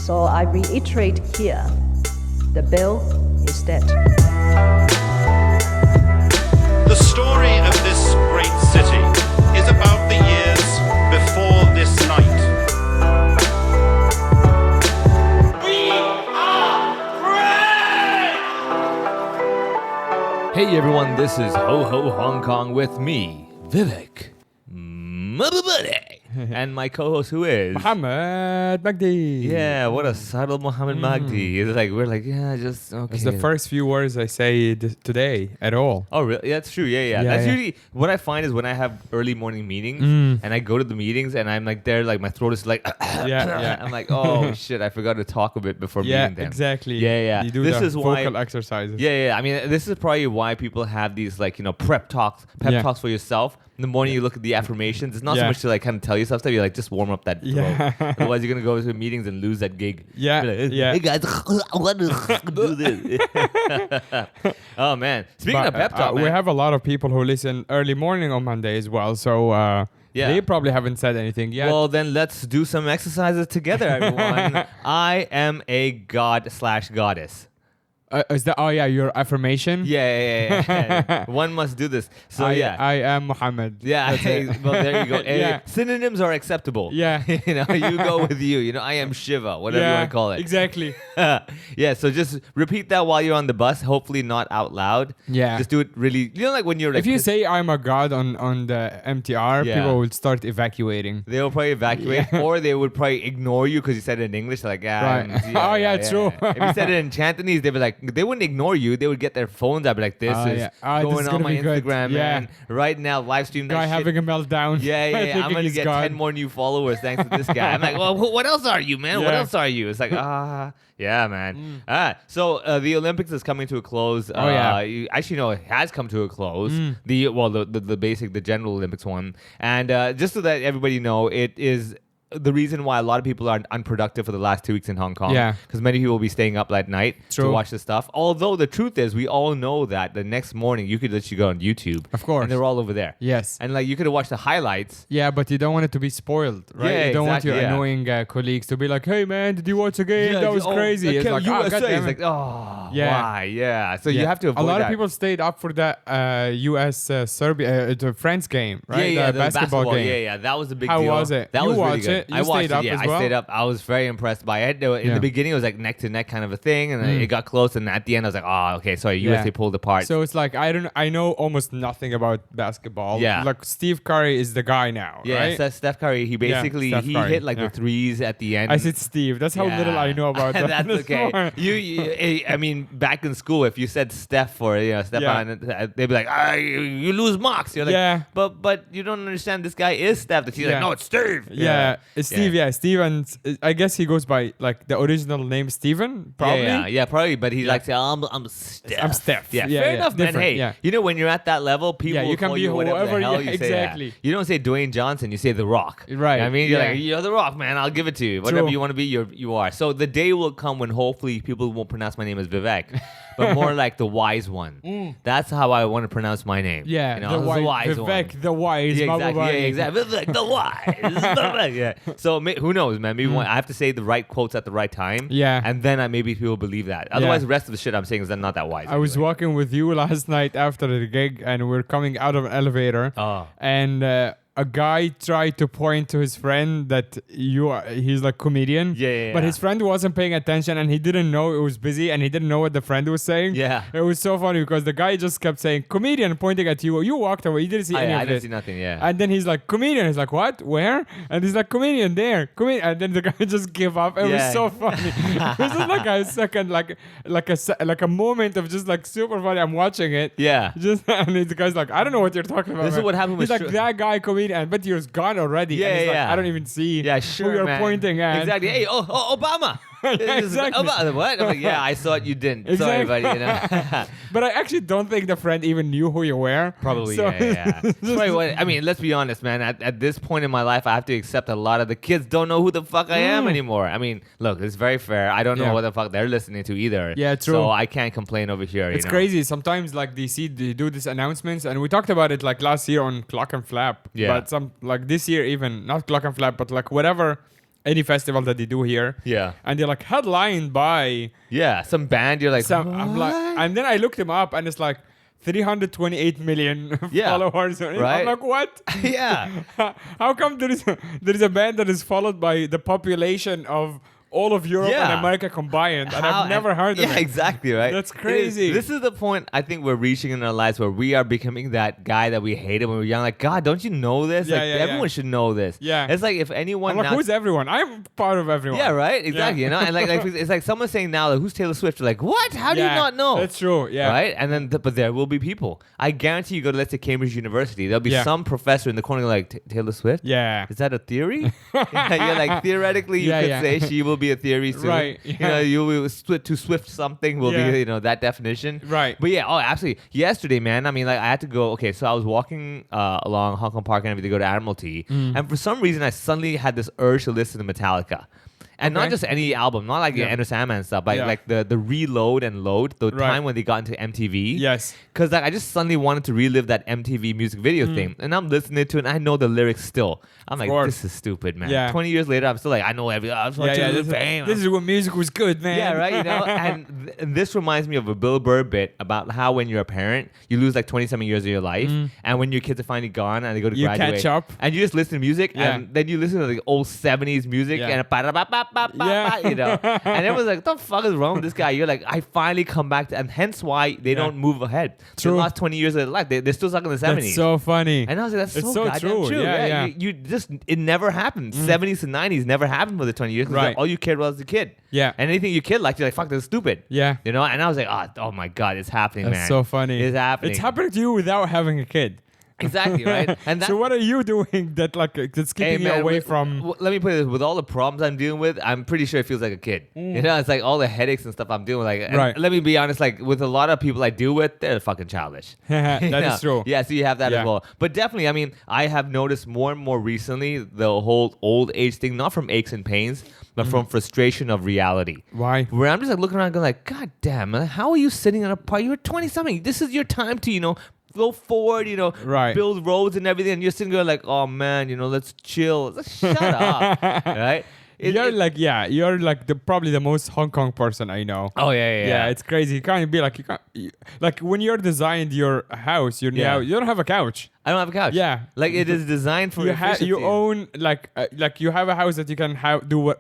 So I reiterate here, the bill is dead. The story of this great city is about the years before this night. We are free! Hey everyone, this is Ho Ho Hong Kong with me, Vivek, and my co-host who is Mohammed Magdi. Yeah, what a subtle Mohammed Magdi. It's like we're like, yeah, just okay. It's the first few words I say today at all. Oh, really? Yeah, that's true. Yeah. That's usually what I find is when I have early morning meetings and I go to the meetings and I'm like there, like my throat is like, yeah. I'm like, oh shit, I forgot to talk a bit before meeting them. Exactly. Yeah. You do this the is why vocal exercises. Yeah. I mean, this is probably why people have these like pep talks for yourself. In the morning, you look at the affirmations. It's not so much to like kind of tell yourself stuff. You're like, just warm up that throat. Otherwise, you're gonna go to meetings and lose that gig. Yeah. Hey guys, I want to do this. Oh man! Speaking of pep talk, we have a lot of people who listen early morning on Monday as well. So they probably haven't said anything yet. Well, then let's do some exercises together, everyone. I am a god/goddess. Is that your affirmation? Yeah. One must do this. So I am Muhammad. Yeah. Well, there you go. Yeah. Synonyms are acceptable. Yeah. You go with you. I am Shiva, whatever you want to call it. Exactly. Yeah. So just repeat that while you're on the bus. Hopefully not out loud. Yeah. Just do it really. Like when you're like. If you say I'm a god on the MTR, people will start evacuating. They will probably evacuate, or they would probably ignore you because you said it in English. Like, right. True. If you said it in Cantonese, they'd be like. They wouldn't ignore you. They would get their phones out, be like, "This is going on my Instagram, man. Right now, live stream that guy shit. Having a meltdown. Yeah. I'm gonna get 10 more new followers thanks to this guy. I'm like, well, what else are you, man? What else are you? It's like, yeah, man. So the Olympics is coming to a close. Actually, no, it has come to a close. The general Olympics one, and just so that everybody know, it is. The reason why a lot of people are unproductive for the last 2 weeks in Hong Kong. Yeah. Because many people will be staying up at night to watch this stuff. Although the truth is, we all know that the next morning you could literally go on YouTube. Of course. And they're all over there. Yes. And like you could have watched the highlights. Yeah, but you don't want it to be spoiled, right? Yeah, you don't want your annoying colleagues to be like, hey man, did you watch the game? That was crazy. It's like, USA. It's like, why? Yeah. So you have to avoid a lot of people stayed up for that US-Serbia, the France game, right? Yeah, the basketball game. Yeah. That was a big deal. How was it? That was really good. I watched it. I stayed up. I was very impressed by it. In the beginning, it was like neck to neck kind of a thing, and then it got close. And at the end, I was like, "Oh, okay, sorry, USA pulled apart." So it's like I know almost nothing about basketball. Yeah, like Steve Curry is the guy now. Yeah, right? Steph Curry. He basically hit like the threes at the end. I said Steve. That's how little I know about that. That's okay. I mean, back in school, if you said Steph or they'd be like, you lose marks. You're like, but you don't understand. This guy is Steph. He's like, no, it's Steve. It's Steve. Yeah, Steve, and I guess he goes by like the original name Steven, probably. Yeah, probably. But he likes to I'm Steph. I'm Steph. Yeah, fair enough, man. Hey, when you're at that level, people will call you whatever the hell you say. Exactly. You don't say Dwayne Johnson, you say The Rock. Right. I mean, you're like, you're The Rock, man. I'll give it to you. Whatever you want to be, you are. So the day will come when hopefully people won't pronounce my name as Vivek, but more like the wise one. That's how I want to pronounce my name. Yeah, the wise Vivek, one. The wise. Yeah, exactly. Vivek, the wise. Yeah. So who knows, man? Maybe I have to say the right quotes at the right time. Yeah. And then maybe people believe that. Otherwise, the rest of the shit I'm saying is not that wise. I was walking with you last night after the gig, and we're coming out of an elevator. And a guy tried to point to his friend that he's like comedian. But his friend wasn't paying attention, and he didn't know it was busy, and he didn't know what the friend was saying. Yeah. It was so funny because the guy just kept saying comedian, pointing at you. You walked away. You didn't see any of I this. didn't see nothing, And then he's like, comedian. He's like, what? Where? And he's like, comedian there. Comedian. And then the guy just gave up. It was so funny. It was just like a second, like a moment of just like super funny. I'm watching it. Yeah. And the guy's like, I don't know what you're talking about. This is what happened with He's like, that guy comedian, but you're gone already. Yeah, and he's like, I don't even see who you're man. pointing at. Exactly. Hey, Obama. Exactly. Obama. What? I'm like, yeah, I thought you didn't. Exactly. Sorry, buddy. But I actually don't think the friend even knew who you were. Probably, yeah. I mean, let's be honest, man. At this point in my life, I have to accept a lot of the kids don't know who the fuck I am anymore. I mean, look, it's very fair. I don't know what the fuck they're listening to either. Yeah, true. So I can't complain over here. It's crazy. Sometimes like they do these announcements, and we talked about it like last year on Clock and Flap. Yeah. But this year even, not Clock and Flap, but like whatever any festival that they do here. Yeah. And they're like headlined by some band. You're like, I'm like, and then I looked him up, and it's like 328 million followers. Right. I'm like, what? Yeah. How come there is a band that is followed by the population of all of Europe and America combined, and I've never heard of it. Yeah, exactly, right? That's crazy. This is the point I think we're reaching in our lives where we are becoming that guy that we hated when we were young. Like, God, don't you know this? Yeah, like, everyone should know this. Yeah. It's like if anyone I'm like, who's everyone? I'm part of everyone. Yeah, right? Exactly. You know? And like it's like someone saying now, like, who's Taylor Swift? You're like, what? How do you not know? That's true. Yeah. Right? And then, but there will be people. I guarantee you go to, let's say, Cambridge University. There'll be some professor in the corner like, Taylor Swift? Yeah. Is that a theory? Yeah, like theoretically, you could say she will be a theory soon. Right. You know, you will to Swift something will be, you know, that definition. Right. But yeah, absolutely. Yesterday, man, I mean, like, I had to go, okay, so I was walking along Hong Kong Park and everything to go to Admiralty. And for some reason, I suddenly had this urge to listen to Metallica. And not just any album, not like the Enter Sandman stuff, but like the reload and load, the time when they got into MTV. Yes. Because like I just suddenly wanted to relive that MTV music video thing. And I'm listening to it and I know the lyrics still. I'm like, this is stupid, man. Yeah. 20 years later, I'm still like, I know every... This is when music was good, man. Yeah, right? You know? And this reminds me of a Bill Burr bit about how when you're a parent, you lose like 20-something years of your life. And when your kids are finally gone and they go to graduate... You catch up. And you just listen to music. And then you listen to the old 70s music and you know, and everyone's like, what the fuck is wrong with this guy? You're like, I finally come back to, and hence why they don't move ahead. True. The last 20 years of their life, they're still stuck in the 70s. That's so funny. And I was like, that's it's so goddamn true. Yeah. You just, it never happened. 70s to 90s never happened for the 20 years. Right. Like, all you cared about was the kid. Yeah. And anything your kid liked, you're like, fuck, that's stupid. Yeah. You know, and I was like, oh my God, it's happening, man. That's so funny. It's happening. It's happening to you without having a kid. Exactly, right? And so what are you doing that's keeping you away from... Let me put it this, with all the problems I'm dealing with, I'm pretty sure it feels like a kid. You know, it's like all the headaches and stuff I'm dealing with. Like, right. Let me be honest, like with a lot of people I deal with, they're fucking childish. That is true. Yeah, so you have that as well. But definitely, I mean, I have noticed more and more recently the whole old age thing, not from aches and pains, but from frustration of reality. Why? Where I'm just like looking around going like, God damn, man, how are you sitting on a park? You're 20-something. This is your time to, you know, go forward, you know, build roads and everything. And you're sitting there like, oh man, you know, let's chill. Shut up, right? You're probably the most Hong Kong person I know. Oh yeah. Yeah, it's crazy. You can't be like like when you're designed your house, you don't have a couch. I don't have a couch. Yeah, like it is designed for you own like you have a house that you can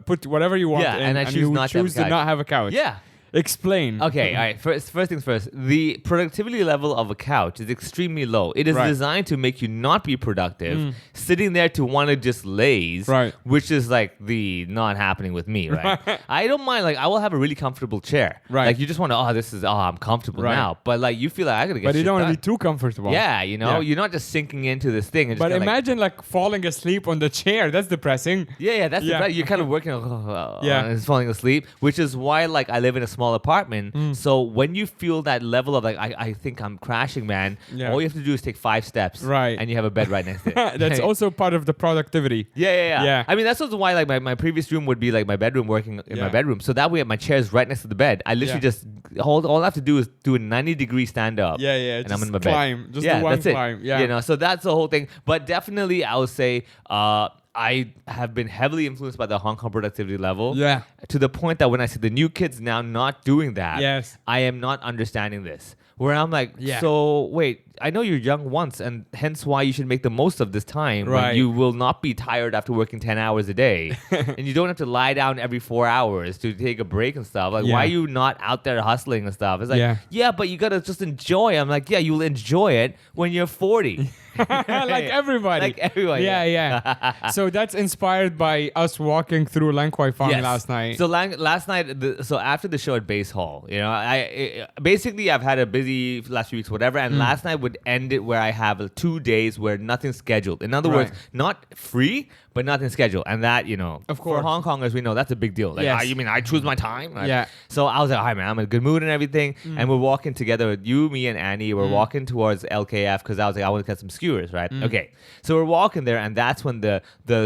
put whatever you want. Yeah, in, and I choose to not have a couch. Yeah. Explain. Okay, all right. First things first. The productivity level of a couch is extremely low. It is designed to make you not be productive, sitting there to want to just laze, which is like the not happening with me, right? I don't mind. Like I will have a really comfortable chair. Right. Like you just want to. I'm comfortable now. But like you feel like I gotta get. But you don't want to done. be too comfortable. Yeah, you know, you're not just sinking into this thing. And but imagine like falling asleep on the chair. That's depressing. Yeah, that's depressing. You're kind of working. And falling asleep, which is why like I live in a small apartment. So when you feel that level of like I think I'm crashing, man, all you have to do is take 5 steps, and you have a bed right next to it. That's also part of the productivity. Yeah. I mean, that's also why like my previous room would be like my bedroom, working in my bedroom. So that way my chair is right next to the bed. I literally just all I have to do is do a 90-degree stand up. And I'm in my climb. bed. Just do one that's climb. It. You know, so that's the whole thing. But definitely, I would say I have been heavily influenced by the Hong Kong productivity level. Yeah. To the point that when I see the new kids now not doing that, I am not understanding this. Where I'm like, so wait, I know you're young once, and hence why you should make the most of this time. When you will not be tired after working 10 hours a day. And you don't have to lie down every 4 hours to take a break and stuff. Like, why are you not out there hustling and stuff? It's like, but you got to just enjoy. I'm like, you'll enjoy it when you're 40. Like everybody. Yeah. So that's inspired by us walking through Lan Kwai Fong last night. So last night, so after the show at Base Hall, you know, I've had a busy last few weeks, whatever, and last night would end it where I have 2 days where nothing's scheduled. In other words, not free, but nothing scheduled. And that, you know, of course, for Hong Kongers, we know that's a big deal. Like, you mean I choose my time? Right? Yeah. So I was like, all right, man, I'm in a good mood and everything. And we're walking together, you, me, and Annie. We're walking towards LKF because I was like, I want to get some skewers, right? Okay. So we're walking there, and that's when the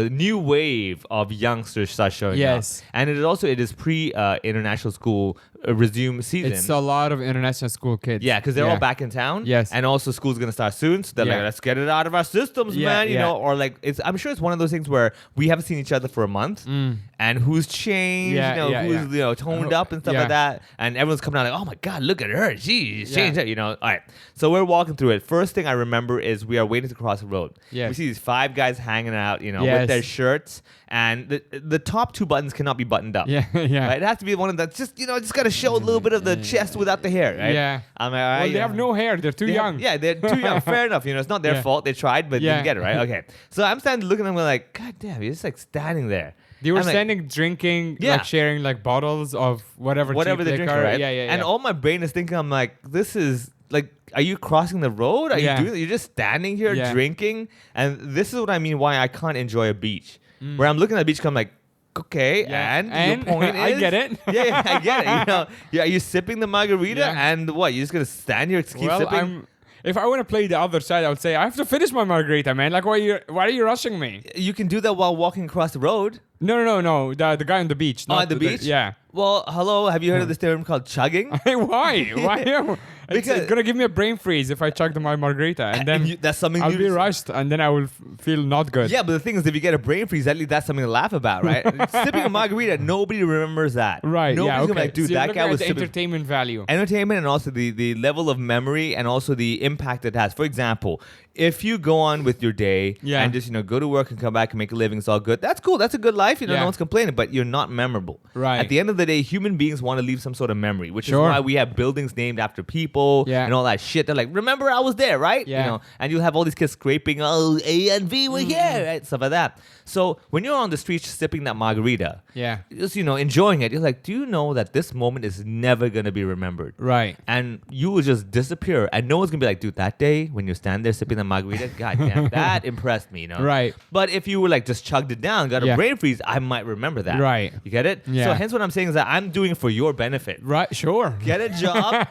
new wave of youngsters start showing up. And it is pre-international school resume season. It's a lot of international school kids. Yeah, because they're all back in town. Yes. And also school's going to start soon. So they're like, let's get it out of our systems, man. You know, or like, I'm sure it's one of those things where where we haven't seen each other for a month, and who's changed, who's toned up and stuff like that, and everyone's coming out like, oh my god, look at her, she's changed, All right, so we're walking through it. First thing I remember is we are waiting to cross the road. We see these 5 guys hanging out, with their shirts, and the top 2 buttons cannot be buttoned up. Right? It has to be one of that's just just gotta show a little bit of the chest without the hair, right? I'm like, all right, well, they have no hair. They're too young. They're too young. Fair enough. It's not their fault. They tried, but didn't get it right. Okay. So I'm standing looking at them like, God damn, you're just like standing there. They were standing drinking, like sharing like bottles of whatever they drink, right? And all my brain is thinking, I'm like, this is like, are you crossing the road? Are you doing that? You're just standing here drinking, and this is what I mean why I can't enjoy a beach. Where I'm looking at the beach, I'm like, okay, and your point is, I get it. I get it. Are you sipping the margarita, and what? You're just gonna stand here and keep sipping? If I want to play the other side, I would say I have to finish my margarita, man. Like, why are you rushing me? You can do that while walking across the road. No. The guy on the beach. At the beach? Yeah. Well, hello. Have you heard of this term called chugging? Why? It's gonna give me a brain freeze if I chug my margarita, and then that's something I'll be rushed, and then I will feel not good. Yeah, but the thing is, if you get a brain freeze, at least that's something to laugh about, right? Sipping a margarita, nobody remembers that. Right. Nobody's gonna be like, dude, so that guy was sipping. Entertainment value. Entertainment, and also the level of memory, and also the impact it has. For example, if you go on with your day and just go to work and come back and make a living, it's all good. That's cool. That's a good life. No one's complaining, but you're not memorable. Right. At the end of the day, human beings want to leave some sort of memory, which is why we have buildings named after people and all that shit. They're like, remember I was there, right? Yeah. And you'll have all these kids scraping, oh, A and V were here, right? Stuff like that. So when you're on the street sipping that margarita, just enjoying it, you're like, do you know that this moment is never gonna be remembered? Right. And you will just disappear, and no one's gonna be like, dude, that day when you stand there sipping that margarita, god damn, that impressed me, Right. But if you were like just chugged it down, got a brain freeze, I might remember that. Right. You get it? Yeah. So hence what I'm saying is that I'm doing it for your benefit. Right. Sure. Get a job,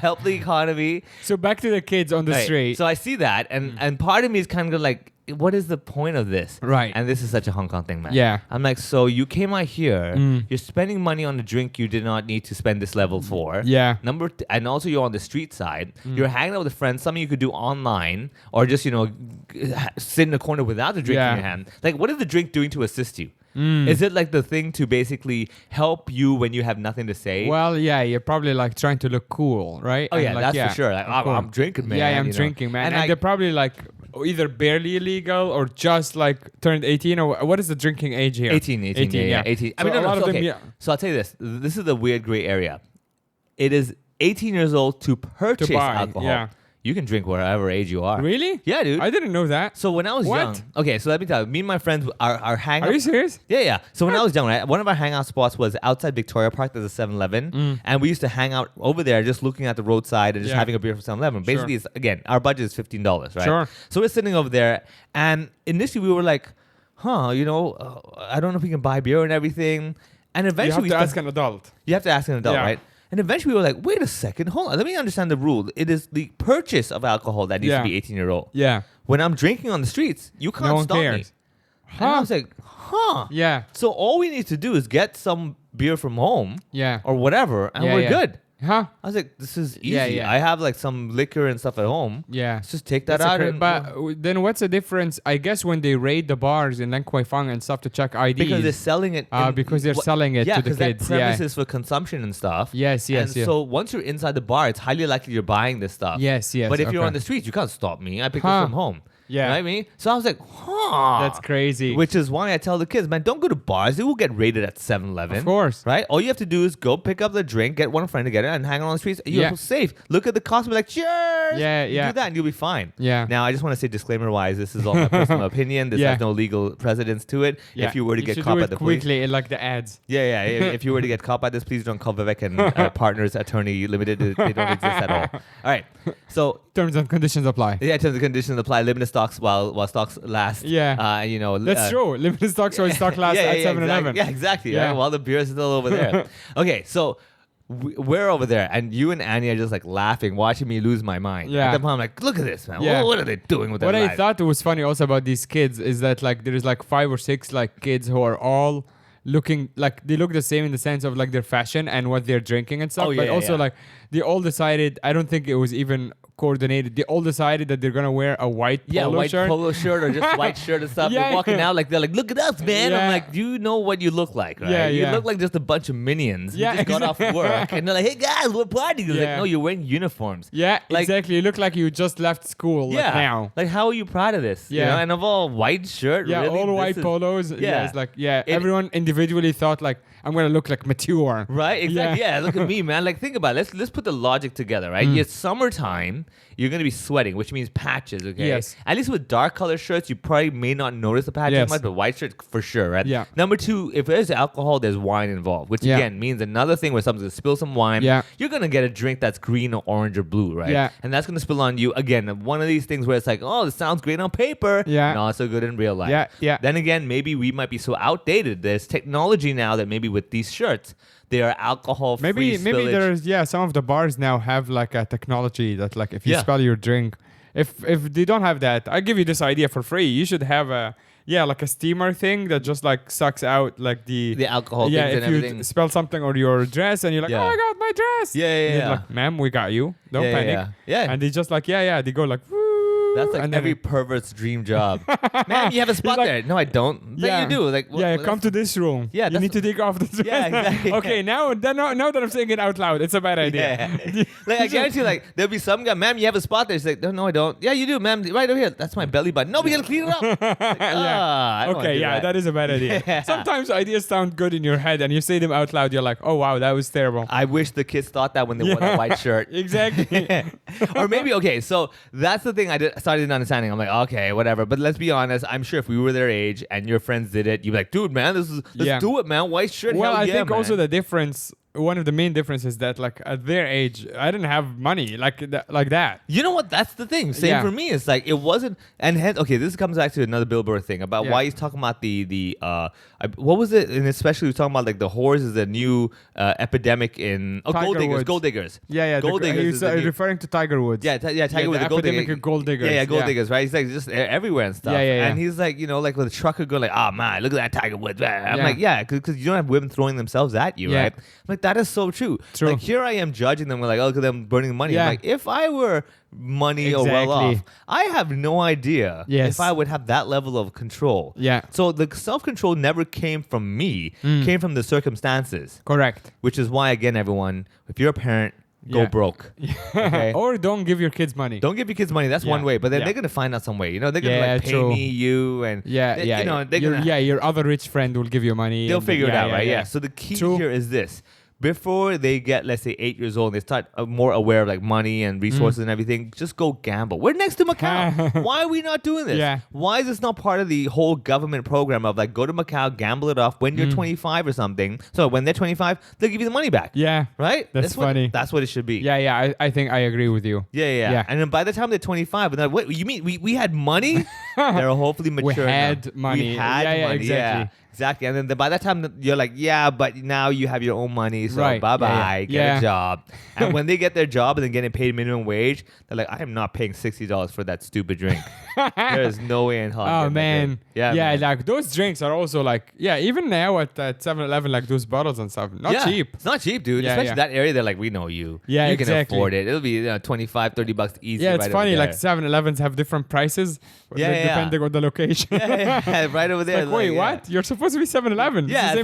help the economy. So back to the kids on the street. So I see that, and part of me is kind of like, what is the point of this? Right. And this is such a Hong Kong thing, man. Yeah. I'm like, so you came out here, you're spending money on a drink you did not need to spend this level for. Yeah. And also you're on the street side. You're hanging out with friends, something you could do online, or just, sit in a corner without the drink in your hand. Like, what is the drink doing to assist you? Is it like the thing to basically help you when you have nothing to say? Well, yeah, you're probably like trying to look cool, right? Oh, yeah, that's for sure. Like, I'm drinking, man. Yeah, I'm drinking, man. And they're probably like either barely illegal or just like turned 18, or what is the drinking age here? 18, yeah. 18. I mean, a lot of them, So I'll tell you this. This is the weird gray area. It is 18 years old to purchase alcohol. Yeah. You can drink whatever age you are. Really? Yeah, dude. I didn't know that. So when I was young, okay, so let me tell you, me and my friends are hanging. Are you serious? Yeah. So when I was young, right, one of our hangout spots was outside Victoria Park. There's a 7-Eleven, and we used to hang out over there, just looking at the roadside and just having a beer from 7-Eleven. Basically, it's, again, our budget is $15, right? Sure. So we're sitting over there, and initially we were like, I don't know if we can buy beer and everything. And eventually you have to ask an adult. You have to ask an adult, right? And eventually we were like, wait a second, hold on. Let me understand the rule. It is the purchase of alcohol that needs to be 18-year-old. Yeah. When I'm drinking on the streets, you can't stop me. And I was like, Yeah. So all we need to do is get some beer from home. Yeah. Or whatever, and we're good. Huh? I was like, this is easy. I have like some liquor and stuff at home. Yeah. Let's just take that out. But then what's the difference? I guess when they raid the bars in Lan Kwai Fong and stuff to check IDs. Because they're selling it. Because they're selling it to the kids. That premise is for consumption and stuff. Yes. So once you're inside the bar, it's highly likely you're buying this stuff. Yes. But if you're on the streets, you can't stop me. I picked it from home. Yeah. You know what I mean? So I was like, That's crazy. Which is why I tell the kids, man, don't go to bars. They will get raided at 7-Eleven. Of course. Right? All you have to do is go pick up the drink, get one friend to get it, and hang out on the streets. You're safe. Look at the cost and be like, cheers. Yeah. Do that and you'll be fine. Yeah. Now, I just want to say disclaimer-wise, this is all my personal opinion. This has no legal precedence to it. Yeah. If you were to get should caught do by it the police. quickly in like the ads. Yeah. If you were to get caught by this, please don't call Vivek and Partners Attorney Limited. They don't exist at all. All right. So terms and conditions apply. Yeah, terms and conditions apply. Limited stocks while stocks last. Yeah. That's true. Limited stocks while stock lasts at 7-Eleven. Yeah, exactly. Yeah. Right? While the beer is still over there. Okay, so we're over there, and you and Annie are just like laughing, watching me lose my mind. Yeah. At the point, I'm like, look at this, man. Yeah. What are they doing with their lives? What I thought was funny also about these kids is that like there's like 5 or 6 like kids who are all looking like they look the same in the sense of like their fashion and what they're drinking and stuff. Like they all decided, I don't think it was even coordinated. They all decided that they're gonna wear a white polo shirt. Polo shirt or just white shirt and stuff. They're walking out like they're like, look at us, man. I'm like, do you know what you look like, right? You look like just a bunch of minions who just got off work and they're like, hey guys, we're partying. Like, no, you're wearing uniforms. Yeah, like, exactly. You look like you just left school. Like now. Like, how are you proud of this? You know? And of all white shirt, yeah, really? all white polos. Yeah, it's like everyone individually thought like, I'm gonna look like mature. Right? Exactly. Yeah. Look at me, man. Like, think about it. Let's put the logic together, right? It's summertime. You're gonna be sweating, which means patches. Okay. Yes. At least with dark color shirts, you probably may not notice the patches much, but white shirts for sure, right? Yeah. Number two, if there's alcohol, there's wine involved, which again means another thing where someone's gonna spill some wine. Yeah. You're gonna get a drink that's green or orange or blue, right? Yeah. And that's gonna spill on you. Again, one of these things where it's like, oh, this sounds great on paper. Yeah. Not so good in real life. Yeah. Yeah. Then again, maybe we might be so outdated. There's technology now that maybe with these shirts, they are alcohol-free Maybe spillage. there's some of the bars now have like a technology that like if you spill your drink, if they don't have that, I give you this idea for free. You should have like a steamer thing that just like sucks out like the alcohol things and everything. If you spill something on your dress and you're like, oh, I got my dress. Yeah. Like, ma'am, we got you. Don't panic. Yeah. And they just like, they go like, woo. That's like every pervert's dream job. Man, you have a spot like, there. No, I don't. Yeah, you do. Like, come to this room. Yeah, you need to take off the dress. Yeah, exactly. Okay, now that I'm saying it out loud, it's a bad idea. Yeah. Like, I guarantee, like, there'll be some guy, ma'am, you have a spot there. She's like, no, I don't. Yeah, you do, ma'am. Right over here. That's my belly button. No, we gotta clean it up. Like, I don't wanna do that is a bad idea. Yeah. Sometimes ideas sound good in your head, and you say them out loud. You're like, oh wow, that was terrible. I wish the kids thought that when they wore that white shirt. Exactly. Or maybe, okay, so that's the thing I started understanding. I'm like, okay, whatever. But let's be honest. I'm sure if we were their age and your friends did it, you'd be like, dude, man, let's do it, man. White shirt. Well, hell I yeah, think man. also the difference. One of the main differences is that like at their age, I didn't have money like that. You know what? That's the thing. Same for me. It's like it wasn't. And hence, okay, this comes back to another Bill Burr thing about why he's talking about the what was it? And especially he was talking about like the whores is a new epidemic in gold diggers. Yeah. Gold diggers. He's referring to Tiger Woods. Yeah, Tiger Woods. The epidemic of gold diggers. Yeah, gold diggers. Right? He's like just everywhere and stuff. Yeah. And he's like, like with a trucker going like, oh man, look at that Tiger Woods. I'm like, yeah, because you don't have women throwing themselves at you, right? I'm like, that is so true. True. Like here I am judging them. We're like, oh, look at them burning money. I'm like, if I were money or well off, I have no idea if I would have that level of control. Yeah. So the self-control never came from me. Came from the circumstances. Correct. Which is why, again, everyone, if you're a parent, go broke. Okay? Or don't give your kids money. Don't give your kids money. That's one way. But then they're gonna find out some way. They're gonna like pay me you and your other rich friend will give you money. They'll figure it out, right? Yeah. So the key here is this. Before they get, let's say, 8 years old, and they start more aware of like money and resources and everything, just go gamble. We're next to Macau. Why are we not doing this? Yeah. Why is this not part of the whole government program of like go to Macau, gamble it off when you're 25 or something? So when they're 25, they'll give you the money back. Yeah. Right? That's funny. That's what it should be. Yeah. I think I agree with you. Yeah. And then by the time they're 25, and then, what you mean we had money? They're hopefully mature. We had money. We had money. Exactly. Yeah. Exactly. And then by that time, you're like, yeah, but now you have your own money. So bye-bye. Get a job. And when they get their job and then getting paid minimum wage, they're like, I am not paying $60 for that stupid drink. There is no way in hell. Oh, man. Yeah, like those drinks are also like, even now at 7-Eleven, like those bottles and stuff. Not cheap. It's not cheap, dude. Especially that area, they're like, we know you. Yeah, you can afford it. It'll be $25-$30 easy. Yeah, it's funny. Like 7-Elevens have different prices depending on the location. Yeah, right over there. Like, wait, what? You're supposed to be 7-Eleven. Yeah,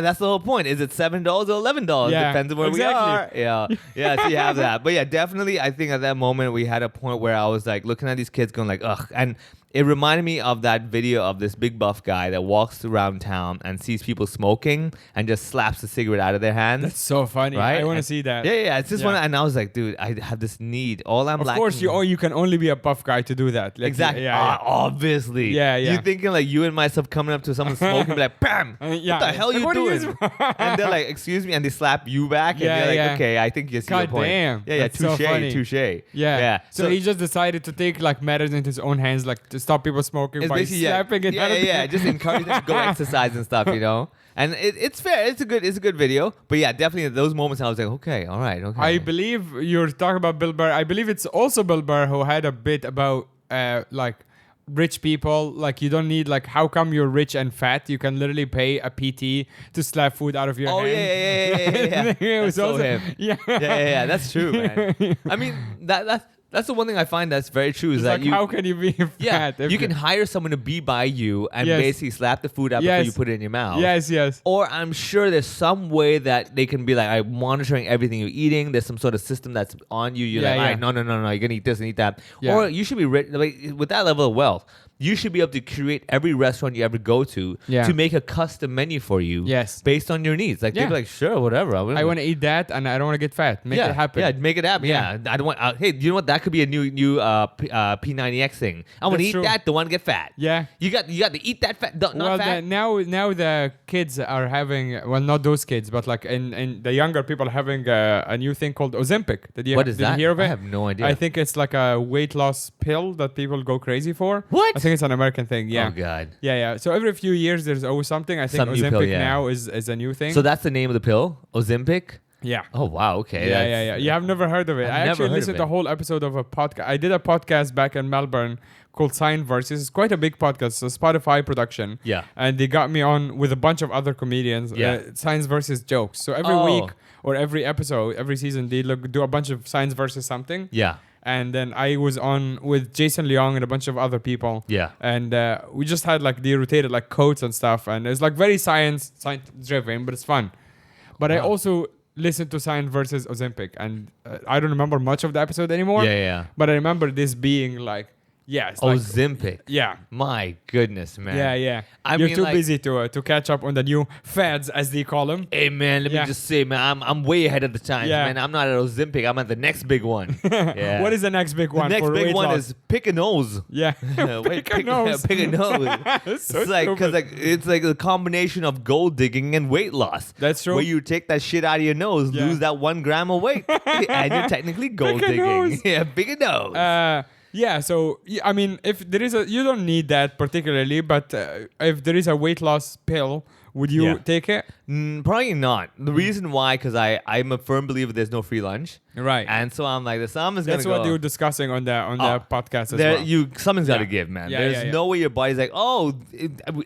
that's the whole point. Is it $7 or $11? Yeah, depends on where we are. Yeah, so you have that. But yeah, definitely, I think at that moment we had a point where I was like looking at these kids going like, ugh. And it reminded me of that video of this big buff guy that walks around town and sees people smoking and just slaps the cigarette out of their hands. That's so funny. Right? I want to see that. Yeah. It's just one. And I was like, dude, I have this need. All I'm lacking. Of course, you can only be a buff guy to do that. Exactly. Obviously. Yeah. You're thinking like you and myself coming up to someone smoking, be like, bam! What the hell are you doing? And they're like, excuse me, and they slap you back, and they're like, okay, I think you see your point. Damn. Yeah. Touche. Yeah. So he just decided to take like matters into his own hands, like to stop people smoking by slapping it out of them. Just encourage them to go exercise and stuff, And it's fair. It's a good video. But yeah, definitely those moments I was like, okay. I believe you're talking about Bill Burr. I believe it's also Bill Burr who had a bit about like rich people. Like you don't need like how come you're rich and fat? You can literally pay a PT to slap food out of your hand. Yeah. It was that's also him. Yeah. That's true, man. I mean that's That's the one thing I find that's very true. Is It's that like, how can you be fat? you can hire someone to be by you and basically slap the food out before you put it in your mouth. Yes. Or I'm sure there's some way that they can be like, I'm monitoring everything you're eating. There's some sort of system that's on you. You're like, all right, no, you're gonna eat this and eat that. Yeah. Or you should be with that level of wealth. You should be able to create every restaurant you ever go to make a custom menu for you based on your needs. Like, they'd be like, sure, whatever. I want to eat that and I don't want to get fat. Make it happen. Yeah, make it happen. Yeah. I don't want, hey, you know what? That could be a new P90X thing. I want to eat that, don't want to get fat. Yeah. You got to eat that fat, not fat. Now the kids are having, well, not those kids, but like in the younger people are having a new thing called Ozempic. What is that? Did you hear of it? I have no idea. I think it's like a weight loss pill that people go crazy for. What? I think it's an American thing. Yeah. Oh, God. Yeah. So every few years there's always something. I think Some new Ozempic pill, now is a new thing. So that's the name of the pill? Ozempic? Yeah. Oh, wow. Okay. Yeah. You have never heard of it. I actually listened to a whole episode of a podcast. I did a podcast back in Melbourne called Science Versus. It's quite a big podcast. It's a Spotify production. Yeah. And they got me on with a bunch of other comedians. Science Versus jokes. So every week or every episode, every season, they do a bunch of Science Versus something. Yeah. And then I was on with Jason Leong and a bunch of other people. Yeah. And we just had like, they rotated like quotes and stuff. And it's like very science driven, but it's fun. But I also listened to Science Versus Ozempic. And I don't remember much of the episode anymore. Yeah. But I remember this being like, it's Ozempic. Yeah. My goodness, man. Yeah. You're You're too busy to catch up on the new fads, as they call them. Hey, man, let me just say, man, I'm way ahead of the times, man. I'm not at Ozempic. I'm at the next big one. Yeah. What is the next big one? The next for big weight one loss? is pick a nose. Yeah. Pick a nose. Pick a nose. It's so It's like, because stupid. it's like a combination of gold digging and weight loss. That's true. Where you take that shit out of your nose, lose that 1 gram of weight, and you're technically gold Pick a digging. nose. Yeah, pick a nose. So I mean, if there is you don't need that particularly, but if there is a weight loss pill, would you take it? Probably not. The reason why, because I'm a firm believer there's no free lunch. Right. And so I'm like, the sum is going to go. That's what they were discussing on the podcast as well. Something's got to give, man. There's no way your body's like,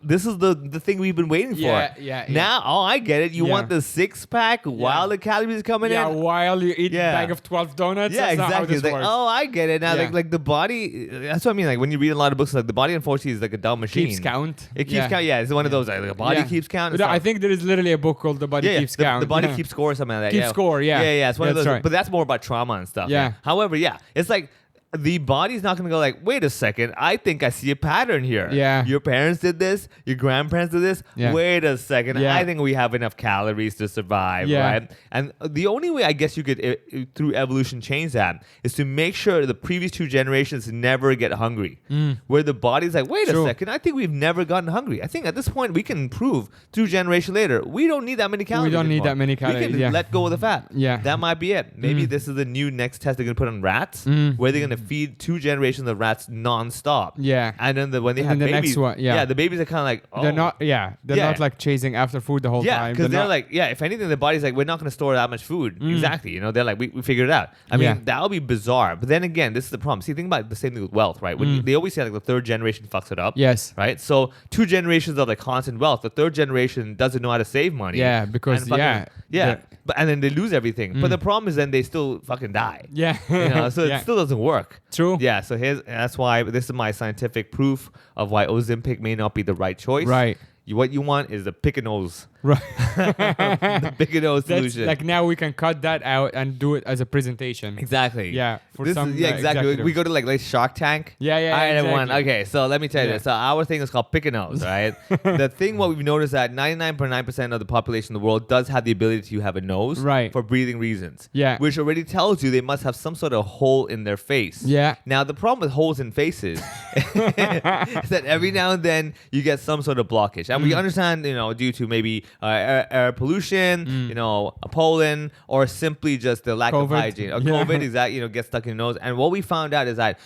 this is the thing we've been waiting for. Yeah. Now, I get it. You want the 6-pack while the calories are coming in? Yeah, while you eat a bag of 12 donuts? Yeah, that's not how exactly. this It's like, works. I get it. Now, like the body, that's what I mean. Like when you read a lot of books, like the body, unfortunately, is like a dumb machine. Keeps count. It keeps count. Yeah, it's one of those. Like the body keeps count. I think there is literally a book called The Body Keeps Count. The body keeps score or something like that. Keeps score, yeah. Yeah, it's one of those. Right. But that's more about trauma and stuff. Yeah. However, it's like the body's not going to go like, wait a second, I think I see a pattern here. Yeah. Your parents did this. Your grandparents did this. Yeah. Wait a second. Yeah. I think we have enough calories to survive, Yeah. right? And the only way I guess you could, through evolution, change that is to make sure the previous 2 generations never get hungry. Where the body's like, wait a second, I think we've never gotten hungry. I think at this point we can prove 2 generations later, we don't need that many calories. We don't need anymore. that many calories, We can let go of the fat. Yeah. That might be it. Maybe this is the new next test they're going to put on rats, where they're going to feed 2 generations of rats non-stop. Yeah. And then when they have the babies, next one, the babies are kind of like, they're not. They're not like chasing after food the whole time. because they're like, if anything, the body's like, we're not going to store that much food. Exactly. They're like, we figured it out. I mean, that would be bizarre. But then again, this is the problem. See, think about the same thing with wealth, right? When they always say like the 3rd generation fucks it up. Yes. Right? So 2 generations of like constant wealth. The 3rd generation doesn't know how to save money. Yeah, because But and then they lose everything. But the problem is then they still fucking die. Yeah. So it still doesn't work. True. Yeah. So that's why this is my scientific proof of why Ozempic may not be the right choice. Right. What you want is the pick a nose. Right. The pick a nose solution. Like now we can cut that out and do it as a presentation. Exactly. Yeah. For This some is, exactly. executive. We go to like Shark Tank. Yeah. All right, everyone. exactly. Okay, so let me tell you this. So our thing is called pick a nose, right? The thing what we've noticed that 99.9% of the population in the world does have the ability to have a nose, Right. for breathing reasons. Yeah. Which already tells you they must have some sort of hole in their face. Yeah. Now the problem with holes in faces is that every now and then you get some sort of blockage, and we understand, due to maybe air pollution, pollen, or simply just the lack of COVID. hygiene. Or Yeah. COVID is that gets stuck in your nose. And what we found out is that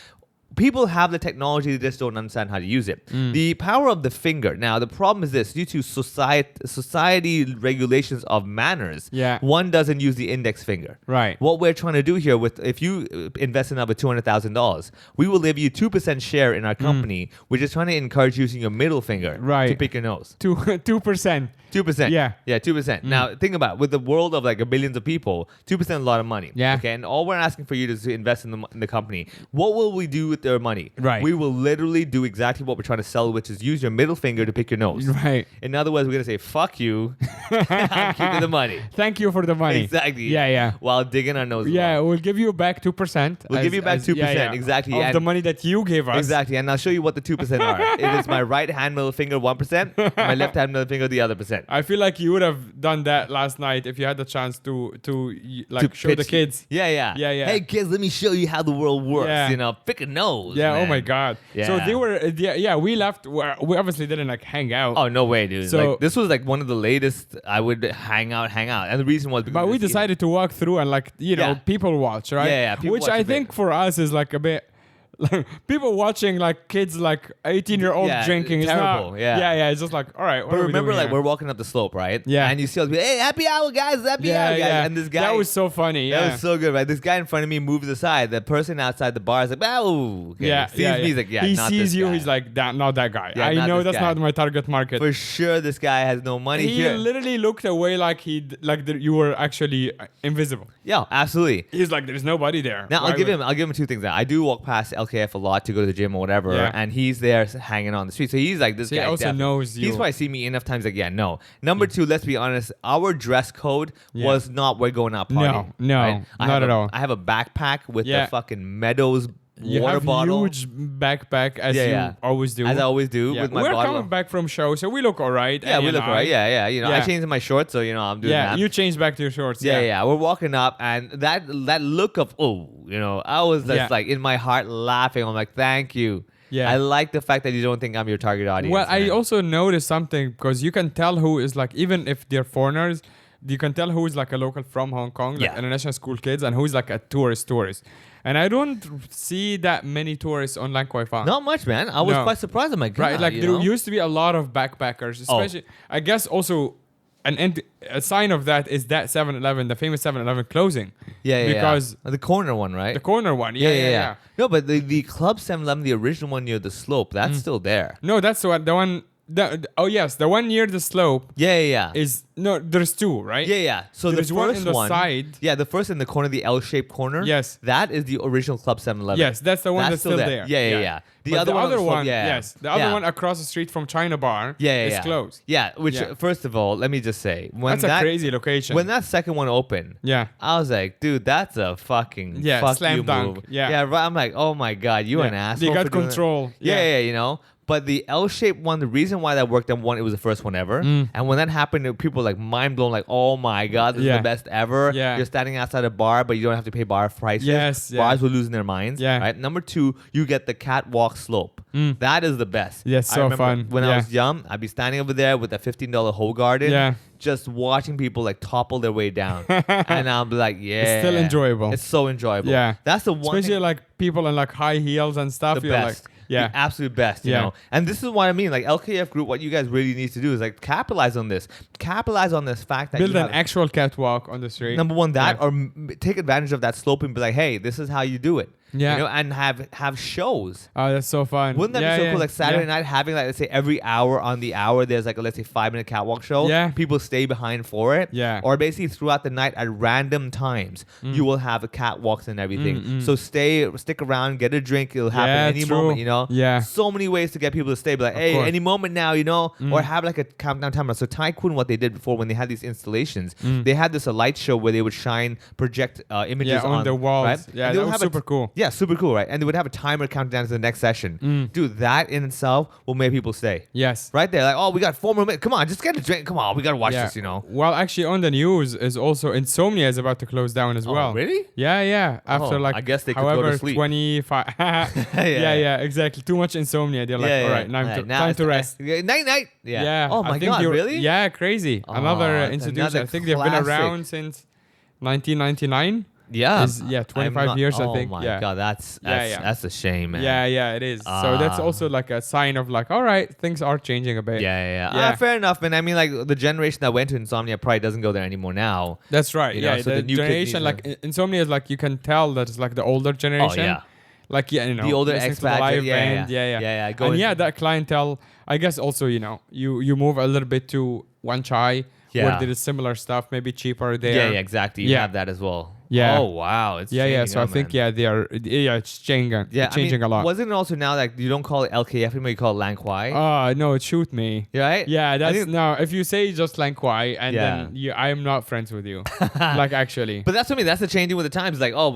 people have the technology, they just don't understand how to use it. The power of the finger. Now, the problem is this: due to society regulations of manners, one doesn't use the index finger. Right. What we're trying to do here, if you invest in another $200,000, we will give you 2% share in our company, which is trying to encourage using your middle finger Right. to pick your nose. 2%. 2%. Yeah. Yeah, 2%. Now, think about it. With the world of like billions of people, 2% is a lot of money. Yeah. Okay. And all we're asking for you is to invest in the company. What will we do with their money? Right. We will literally do exactly what we're trying to sell, which is use your middle finger to pick your nose. Right. In other words, we're going to say, fuck you. I'm keeping the money. Thank you for the money. Exactly. Yeah. While digging our nose. Yeah, along. we'll give you back 2%. We'll give you back 2%. Exactly. Of the money that you gave us. Exactly. And I'll show you what the 2% are. It is my right hand middle finger 1%, my left hand middle finger the other percent. I feel like you would have done that last night if you had the chance to show the kids. Yeah. Hey kids, let me show you how the world works. Yeah. You know, pick a nose. Yeah. Man. Oh my God. Yeah. So they were. We left. We obviously didn't like hang out. Oh no way, dude. So like, this was like one of the latest I would hang out, and the reason was because But we decided to walk through and people watch, right? Yeah. People Which watch I a bit. think for us is like a bit. Like, people watching like kids like 18-year-old drinking is terrible. not, Yeah. it's just like, all right, what But are we remember, doing like here? we're walking up the slope, right? Yeah. And you see all the people, hey, happy hour, guys, happy hour, guys. And this guy, that was so funny. that Yeah, was so good, right? This guy in front of me moves aside. The person outside the bar is like, oh, okay. yeah, Sees me, he's like, yeah, he not sees this you, guy. he's like, not that guy. Yeah, I not know this that's guy. not my target market. For sure, this guy has no money He here. literally looked away like you were actually invisible. Yeah, absolutely. He's like, there's nobody there. Now Why I'll give him two things. Now I do walk past LKF a lot to go to the gym or whatever, Yeah. and he's there hanging on the street. So he's like, this So guy he also definitely- knows you. He's probably seen me enough times. Like, yeah, no. Number two, let's be honest. Our dress code was not we're going out partying. No, right? not at all. I have a backpack with Yeah. the fucking Meadows You water have bottle, huge backpack as Yeah. you always do. as I always do Yeah. with my We're bottle. coming back from show, so we look all right. Yeah, we look right. Yeah. You know, I Yeah. changed my shorts, so you know I'm doing Yeah, that. you changed back to your shorts. Yeah. We're walking up, and that look of I was just Yeah. like in my heart laughing. I'm like, thank you. Yeah. I like the fact that you don't think I'm your target audience. Well, I man. also noticed something because you can tell who is like, even if they're foreigners, you can tell who is like a local from Hong Kong, like Yeah. international school kids, and who's like a tourist. And I don't see that many tourists on Lan Kwai Fong. Not much, man. I was No. quite surprised. I'm like, Right, like you there know? used to be a lot of backpackers, especially. I guess also a sign of that is that 7-Eleven, the famous 7-Eleven closing. Yeah. Because the corner one, right? the corner one. Yeah. No, but the Club 7-Eleven, the original one near the slope, that's still there. No, that's the one. The one near the slope Yeah. there's two, right? Yeah. So There's the one first in the one, side. Yeah, the first in the corner, the L-shaped corner. Yes. That is the original Club 7-Eleven. Yes, that's the one that's still there. Yeah. The other one, yeah. yes. The other one across the street from China Bar is closed. Yeah, which, Yeah. first of all, let me just say. When That's a crazy location. When that second one opened, Yeah. I was like, dude, that's a fucking fuck slam you dunk. move. Yeah. Right. I'm like, oh my God, you Yeah. an asshole. They got for doing that. control. Yeah, you know. But the L-shaped one, the reason why that worked, it was the first one ever. And when that happened, people were like mind blown, like, oh my God, this is Yeah. the best ever. Yeah. You're standing outside a bar, but you don't have to pay bar prices. Yes, yeah. Bars were losing their minds. Yeah. Right. Number two, you get the catwalk slope. That is the best. Yes, I so remember fun. When I Yeah. was young, I'd be standing over there with a $15 whole garden. Yeah. Just watching people like topple their way down. And I'll be like, yeah. It's still enjoyable. It's so enjoyable. Yeah. That's the one Especially thing- like people in like high heels and stuff. the You're best. like, yeah. The absolute best, you Yeah. know. And this is what I mean. Like LKF Group, what you guys really need to do is like capitalize on this. Capitalize on this fact that Build you an have, actual catwalk on the street. number one, that Yeah. or take advantage of that slope and be like, hey, this is how you do it. Yeah. You know, and have shows. Oh, that's so fun. Wouldn't that Yeah, be so yeah, cool? Like Saturday yeah. night having like, let's say every hour on the hour there's like a, let's say 5-minute catwalk show. Yeah. People stay behind for it. Yeah. Or basically throughout the night at random times you will have a catwalks and everything. So stick around, get a drink. It'll happen Yeah, any true. moment, you know. Yeah. So many ways to get people to stay. But like, hey, course. any moment now, you know. Or have like a countdown timer. So Tycoon, what they did before when they had these installations, they had this a light show where they would project images Yeah, on the walls. Right? Yeah, And they that would was have super cool. Yeah, super cool, right? And they would have a timer countdown to the next session. Dude, that in itself will make people stay. Yes. Right there, like, oh, we got 4 more minutes. Come on, just get a drink. Come on, we gotta watch Yeah. this, you know. Well, actually, on the news is also Insomnia is about to close down as well. Really? Yeah. After Oh, like, I guess they could go to however, sleep. 25. yeah, exactly. Too much insomnia. They're like, all right, time to rest. Night. Yeah. Oh I my think God, you're- really? Yeah, crazy. Another institution. another I think they've been classic. around since 1999. Yeah. Is- yeah, 25 years, I think. Oh my Yeah. God, that's Yeah. that's a shame, man. Yeah, it is. So that's also like a sign of like, all right, things are changing a bit. Yeah. Yeah. Fair enough, man. I mean, like the generation that went to Insomnia probably doesn't go there anymore now. That's right. You know, Yeah, so the the new kid generation, needs like Insomnia is like, you can tell that it's like the older generation. Oh yeah. Like, yeah, you know, The older listening to the expat, live yeah, band, yeah. Yeah, go And in- yeah, that clientele, I guess also, you move a little bit to Wan Chai where there is similar stuff, maybe cheaper there. Yeah, exactly. You have that as well. Yeah. Oh wow. It's So I think they are. It's changing. Changing a lot. Wasn't it also now that you don't call it LKF anymore, you call it Lan Kwai? No, it shoot me. Right? Yeah, that's no. If you say just Lan Kwai, and then I am not friends with you. Like actually. But that's what I mean. That's the changing with the times. Like, oh,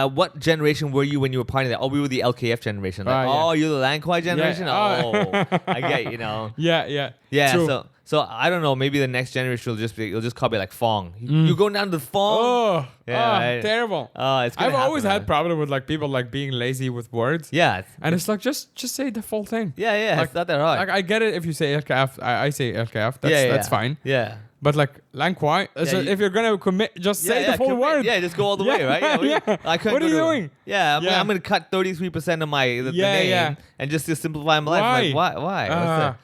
what generation were you when you were part of that? Oh, we were the LKF generation. Like, oh, you're the Lan Kwai generation. Oh, I get Yeah. True. So I don't know. Maybe the next generation you'll just call it like Fong. You're going down to Fong. Oh, right? Terrible. It's I've always had problem with like people like being lazy with words. Yeah, and it's like just say the full thing. Yeah. Like, it's not that hard. Like I get it if you say LKF. I say LKF. That's fine. Yeah. But like Lan Kwai, so if you're gonna commit, just say the full word. Yeah, just go all the way, right? What are you doing? Yeah, I'm gonna cut 33% of my the name and just to simplify my life. Like, why?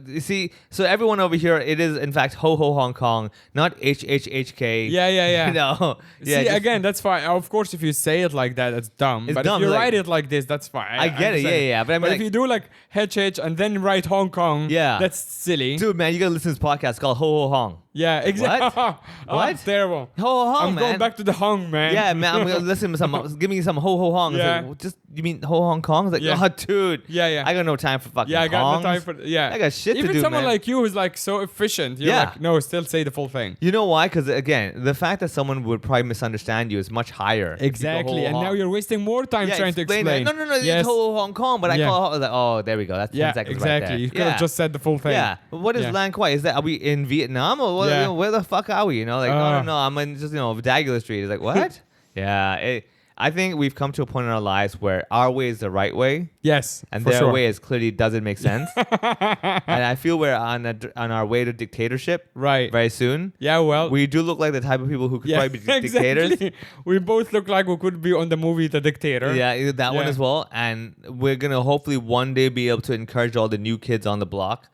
You see, so everyone over here, it is in fact Ho Ho Hong Kong, not HHHK. Yeah. See, again, that's fine. Of course, if you say it like that, that's dumb. But if you write it like this, that's fine. I get it. Yeah. But I mean, if you do like HH and then write Hong Kong, that's silly. Dude, man, you gotta listen to this podcast called Ho Ho Hong. Yeah, exactly. What? Terrible. Ho Ho Hong, I'm going back to the Hong, man. Yeah, man. I'm gonna listen to some. Give me some Ho Ho Hong. Yeah. Like, just you mean Ho Hong Kong? It's like, oh, dude. Yeah. I got no time for fucking. I got no time for. Yeah. I got shit to do. Even someone man. like you who's like so efficient. You're like, no, still say the full thing. You know why? Because again, the fact that someone would probably misunderstand you is much higher. Exactly, and now you're wasting more time trying to explain. No. It's Ho Hong Kong, but I call it like, oh, there we go. That's 10 seconds exactly. right there. You could have just said the full thing. Yeah. But what is Lan Kwai? Is that are we in Vietnam or what, where the fuck are we? Like no, I'm in just Dagular Street. It's like what? I think we've come to a point in our lives where our way is the right way. Yes, and their way is clearly doesn't make sense. And I feel we're on our way to dictatorship. Right. Very soon. Yeah. Well, we do look like the type of people who could probably be dictators. We both look like we could be on the movie The Dictator. Yeah, that one as well. And we're gonna hopefully one day be able to encourage all the new kids on the block.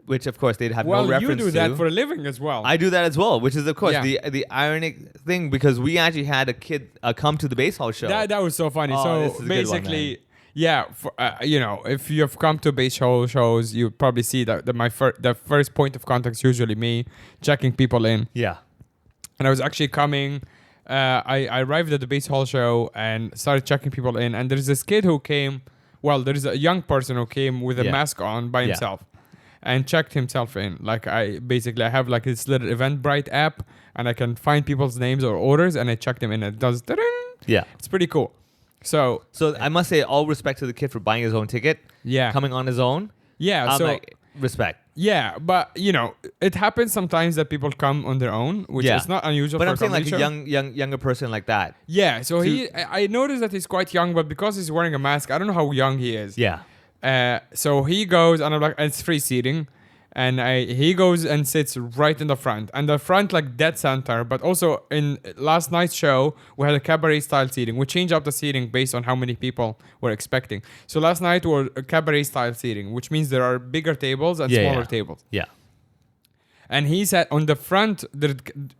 Which of course they'd have no reference to. Well, you do that for a living as well. I do that as well, which is of course the ironic thing because we actually had a kid come to the baseball show. That was so funny. Oh, so basically, if you've come to baseball shows, you probably see that the first point of contact is usually me checking people in. Yeah, and I was actually coming. I arrived at the baseball show and started checking people in, and there's this kid who came. Well, there's a young person who came with a mask on by himself. And checked himself in. Like I have like this little Eventbrite app, and I can find people's names or orders, and I check them in. And it does. Yeah, it's pretty cool. So I must say, all respect to the kid for buying his own ticket. Yeah, coming on his own. Yeah, respect. Yeah, but it happens sometimes that people come on their own, which is not unusual. But I'm saying like a younger person like that. Yeah, so I noticed that he's quite young, but because he's wearing a mask, I don't know how young he is. Yeah. So he goes, and I'm like, and it's free seating, and he goes and sits right in the front, and the front like dead center. But also in last night's show, we had a cabaret style seating. We changed up the seating based on how many people we're expecting. So last night were a cabaret style seating, which means there are bigger tables and smaller tables. Yeah. And he sat on the front.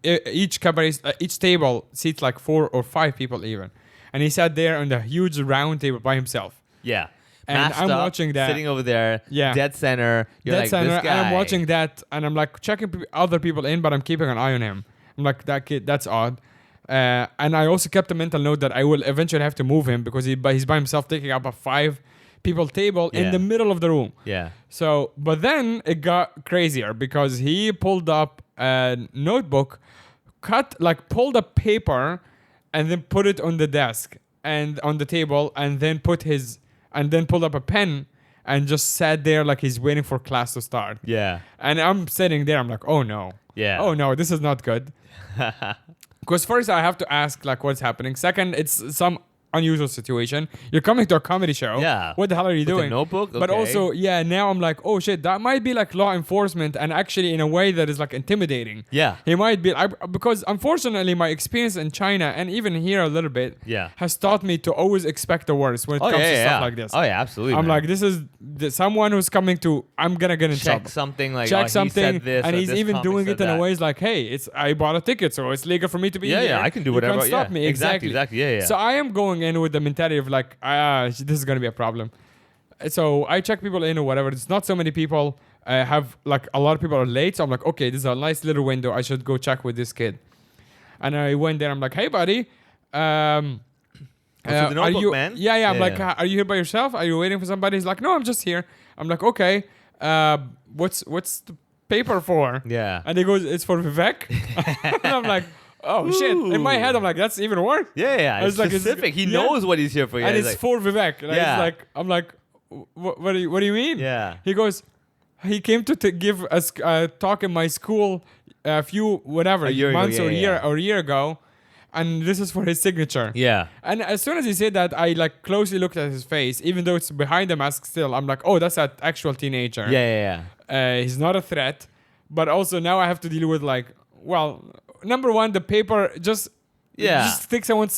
Each table seats like 4 or 5 people even, and he sat there on the huge round table by himself. Yeah. And I'm watching that. Sitting over there, dead center. You're like, center, this guy. and I'm watching that, and I'm like checking other people in, but I'm keeping an eye on him. I'm like, that kid, that's odd. And I also kept a mental note that I will eventually have to move him because he's by himself taking up a 5-people table in the middle of the room. Yeah. So, but then it got crazier because he pulled up a notebook, pulled up paper, and then put it on the desk and on the table, and then pulled up a pen and just sat there like he's waiting for class to start. Yeah. And I'm sitting there, I'm like, oh no. Yeah. Oh no, this is not good. Because first I have to ask like what's happening. Second, it's some unusual situation. You're coming to a comedy show. Yeah. What the hell are you doing? A notebook? Okay. But also, now I'm like, oh shit, that might be like law enforcement, and actually in a way that is like intimidating. Yeah. He might be because unfortunately my experience in China and even here a little bit has taught me to always expect the worst when it comes to stuff like this. Oh yeah, absolutely. I'm like, this is someone who's coming to. I'm gonna get in trouble. Check something like check something, he said this, and he's even doing it in that. A way like, hey, I bought a ticket, so it's legal for me to be here. Yeah, I can do whatever. You can't stop me. Exactly. Yeah. So I am going in with the mentality of like, this is gonna be a problem. So I check people in or whatever. It's not so many people. I have like a lot of people are late. So I'm like, okay, this is a nice little window. I should go check with this kid. And I went there. I'm like, hey, buddy. The notebook, are you, man? Yeah. I'm like, are you here by yourself? Are you waiting for somebody? He's like, no, I'm just here. I'm like, okay. What's the paper for? Yeah. And he goes, it's for Vivek. And I'm like, oh shit. In my head, I'm like, that's even worse. Yeah. It's like, specific. He knows what he's here for. And it's like, for Vivek. Like, yeah. It's like, I'm like, what do you mean? Yeah. He goes, he came to give us a talk in my school a few months or a year ago, and this is for his signature. Yeah. And as soon as he said that, I like closely looked at his face, even though it's behind the mask still. I'm like, oh, that's an actual teenager. Yeah. He's not a threat, but also now I have to deal with like, well, number one, the paper just stick someone's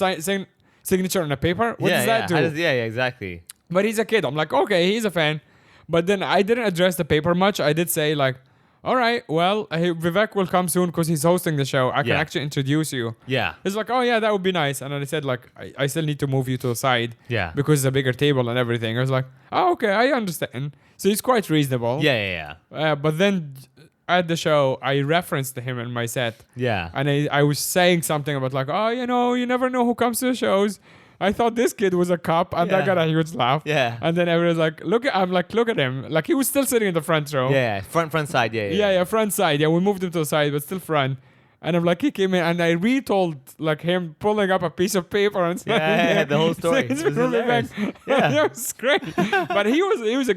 signature on a paper. What does that do? Exactly. But he's a kid. I'm like, okay, he's a fan. But then I didn't address the paper much. I did say like, all right, well, Vivek will come soon because he's hosting the show. I can actually introduce you. Yeah. He's like, oh yeah, that would be nice. And then I said like, I still need to move you to the side. Yeah. Because it's a bigger table and everything. I was like, oh, okay, I understand. So he's quite reasonable. Yeah. But then at the show, I referenced him in my set. Yeah. And I was saying something about like, oh, you never know who comes to the shows. I thought this kid was a cop, and that got a huge laugh. Yeah. And then everyone's like, look at him. Like, he was still sitting in the front row. Yeah. Front side. Yeah, front side. Yeah, we moved him to the side, but still front. And I'm like, he came in, and I retold like him pulling up a piece of paper and stuff. Yeah, the whole story. It was great. But he was a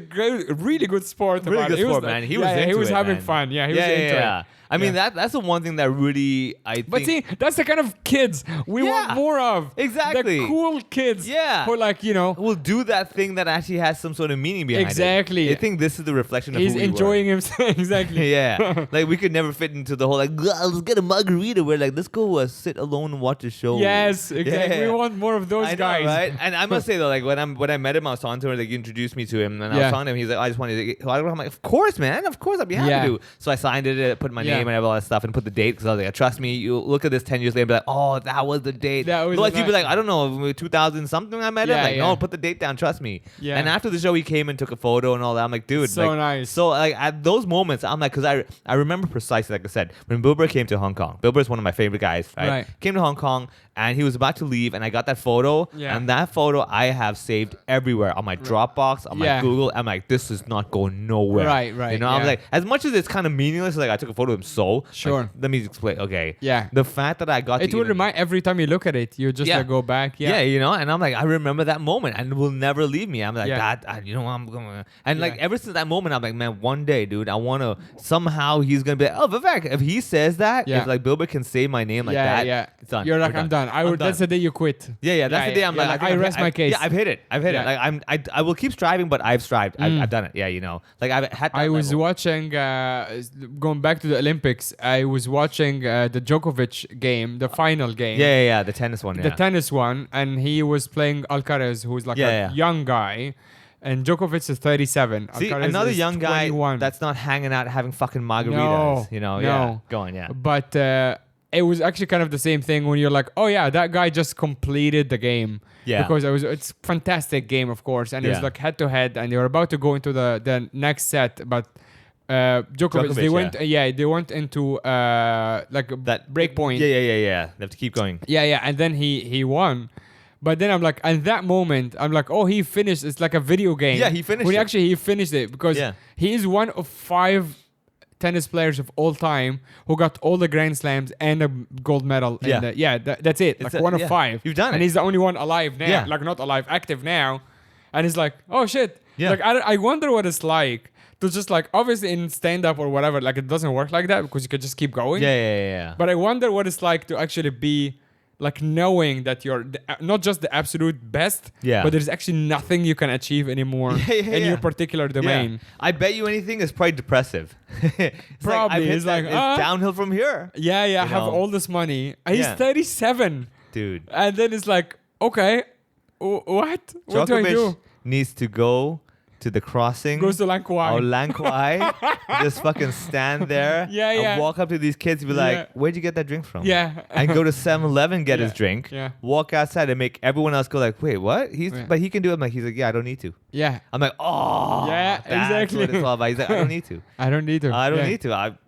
really good sport. Really good sport, man. He was having man. fun. Yeah, he was into it. I mean, that's the one thing that really, I think... But see, that's the kind of kids we want more of. Exactly. The cool kids. Yeah. Who like, will do that thing that actually has some sort of meaning behind exactly. it. I think this is the reflection of He's who we enjoying were. himself. Exactly. Yeah. Like, we could never fit into the whole, like, let's get a margarita. We're like, let's go sit alone and watch a show. Yes, exactly. Yeah. We want more of those guys. Right? And I must say, though, like, when I met him, I was talking to him, like, you introduced me to him, and I was talking to him, he's like, I just wanted to get autograph. I'm like, of course, man. Of course, I'd be happy to. So I signed it, put my name and all that stuff, and put the date, because I was like, trust me, you look at this 10 years later and be like, oh, that was the date. Otherwise, you'd be like, I don't know, 2000 something I met him. Like, no, put the date down, trust me. Yeah. And after the show, he came and took a photo and all that. I'm like, dude. So like, nice. So, like, at those moments, I'm like, because I remember precisely, like I said, when Bill Burr came to Hong Kong. Bill Burr is one of my favorite guys, right? Came to Hong Kong, and he was about to leave, and I got that photo. Yeah. And that photo I have saved everywhere on my Dropbox, on my Google. I'm like, this is not going nowhere. Right. You know, I'm like, as much as it's kind of meaningless, like I took a photo of him, so sure. Like, let me explain. Okay. Yeah. The fact that I got it will remind every time you look at it, you just like, go back. Yeah, you know, and I'm like, I remember that moment, and it will never leave me. I'm like, you know, I'm going, and like ever since that moment, I'm like, man, one day, dude, I want to somehow he's gonna be like, oh, Vivek, if he says that, if like Bill Burr can say my name like that, it's done. You're like, I'm done. That's the day you quit. Yeah, that's the day I'm like, I rest my case. Yeah, I've hit it. Like I will keep striving, but I've strived. I've done it. Yeah, you know, like I've had. I was watching, going back to the Olympics. I was watching the Djokovic game, the final game. Yeah, the tennis one. The tennis one, and he was playing Alcaraz, who's like a young guy, and Djokovic is 37. See, Alcaraz another is young 21. guy that's not hanging out having fucking margaritas. Going. But it was actually kind of the same thing when you're like, oh yeah, that guy just completed the game. Yeah. Because it's a fantastic game, of course, and it was like head to head, and they were about to go into the next set, but Djokovic they went into like that break point. Yeah. They have to keep going. Yeah, and then he won. But then I'm like, at that moment, I'm like, oh, he finished. It's like a video game. Yeah, he finished. He finished it because he is one of 5 tennis players of all time who got all the Grand Slams and a gold medal. That's it. It's like one of 5. You've done it. And he's the only one alive now. Yeah. Like not alive, active now. And he's like, oh shit. Yeah. Like I wonder what it's like to just like, obviously in stand-up or whatever, like it doesn't work like that because you could just keep going. Yeah. But I wonder what it's like to actually be like knowing that you're not just the absolute best, but there's actually nothing you can achieve anymore in your particular domain. Yeah. I bet you anything is probably depressive. Probably. It's downhill from here. Yeah, I have all this money. He's 37. Dude. And then it's like, okay, what? Djokovic What do I do? Needs to go to the crossing. Goes to Lan Kwai. Oh, Lan Kwai. Just fucking stand there. Yeah, yeah. And walk up to these kids and be like, where'd you get that drink from? Yeah. And go to 7-Eleven, get his drink. Yeah. Walk outside and make everyone else go like, wait, what? But he can do it. I'm like, he's like, yeah, I don't need to. Yeah. I'm like, oh. Yeah, that's exactly. what it's all about. He's like, I don't need to. I don't need to. I don't need to.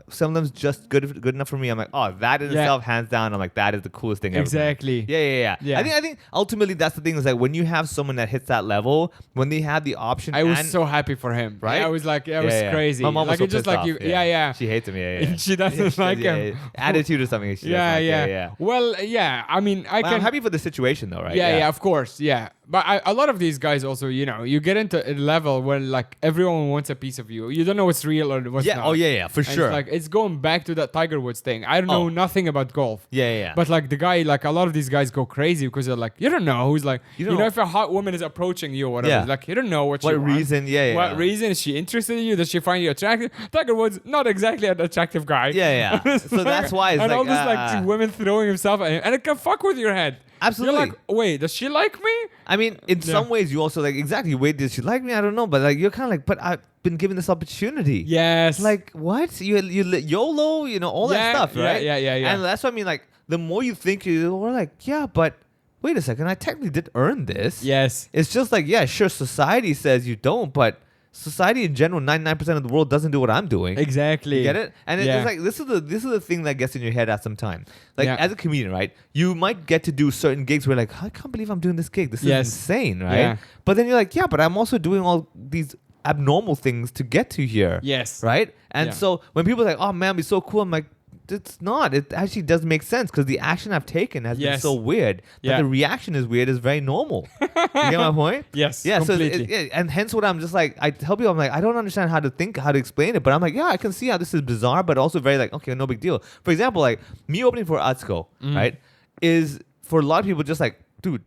Some of them's just good enough for me. I'm like, oh, that in itself, hands down. I'm like, that is the coolest thing ever. Exactly. Yeah. I think ultimately that's the thing is like when you have someone that hits that level, when they have the option. I was so happy for him. Right? Yeah, I was like, it was crazy. My mom was like so it's just pissed like you. off. Yeah. She hates him. Yeah. She doesn't like him. Attitude or something. She Yeah. yeah. Well, yeah. I mean, I'm happy for the situation though, right? Yeah, of course. Yeah. But a lot of these guys also, you get into a level where like everyone wants a piece of you. You don't know what's real or what's not. Oh yeah, for sure. It's like it's going back to that Tiger Woods thing. I don't know nothing about golf. Yeah. But like the guy, like a lot of these guys go crazy because they're like, you don't know who's like, you know, if a hot woman is approaching you or whatever, like you don't know what reason. Yeah. What reason is she interested in you? Does she find you attractive? Tiger Woods, not exactly an attractive guy. Yeah. So that's why it's and like all this like women throwing himself at him, and it can fuck with your head. Absolutely. You're like, wait, does she like me? I mean, in some ways, you also like exactly. Wait, did she like me? I don't know, but like you're kind of like, but I've been given this opportunity. Yes. Like what? You YOLO, all that stuff, right? Yeah. And that's what I mean. Like the more you think, you're like, yeah, but wait a second, I technically did earn this. Yes. It's just like, yeah, sure, society says you don't, but society in general, 99% of the world doesn't do what I'm doing. Exactly. You get it? And it's like this is the thing that gets in your head at some time. Like as a comedian, right? You might get to do certain gigs where like, I can't believe I'm doing this gig. This is insane, right? Yeah. But then you're like, yeah, but I'm also doing all these abnormal things to get to here. Yes. Right? And so when people are like, oh man, it'd be so cool, I'm like, it's not. It actually does make sense because the action I've taken has been so weird that the reaction is weird is very normal. You get my point? Yes. Yeah. Completely. So and hence what I'm just like, I tell people, I'm like, I don't understand how to explain it, but I'm like, yeah, I can see how this is bizarre, but also very like, okay, no big deal. For example, like me opening for Atsuko, right, is for a lot of people just like, dude,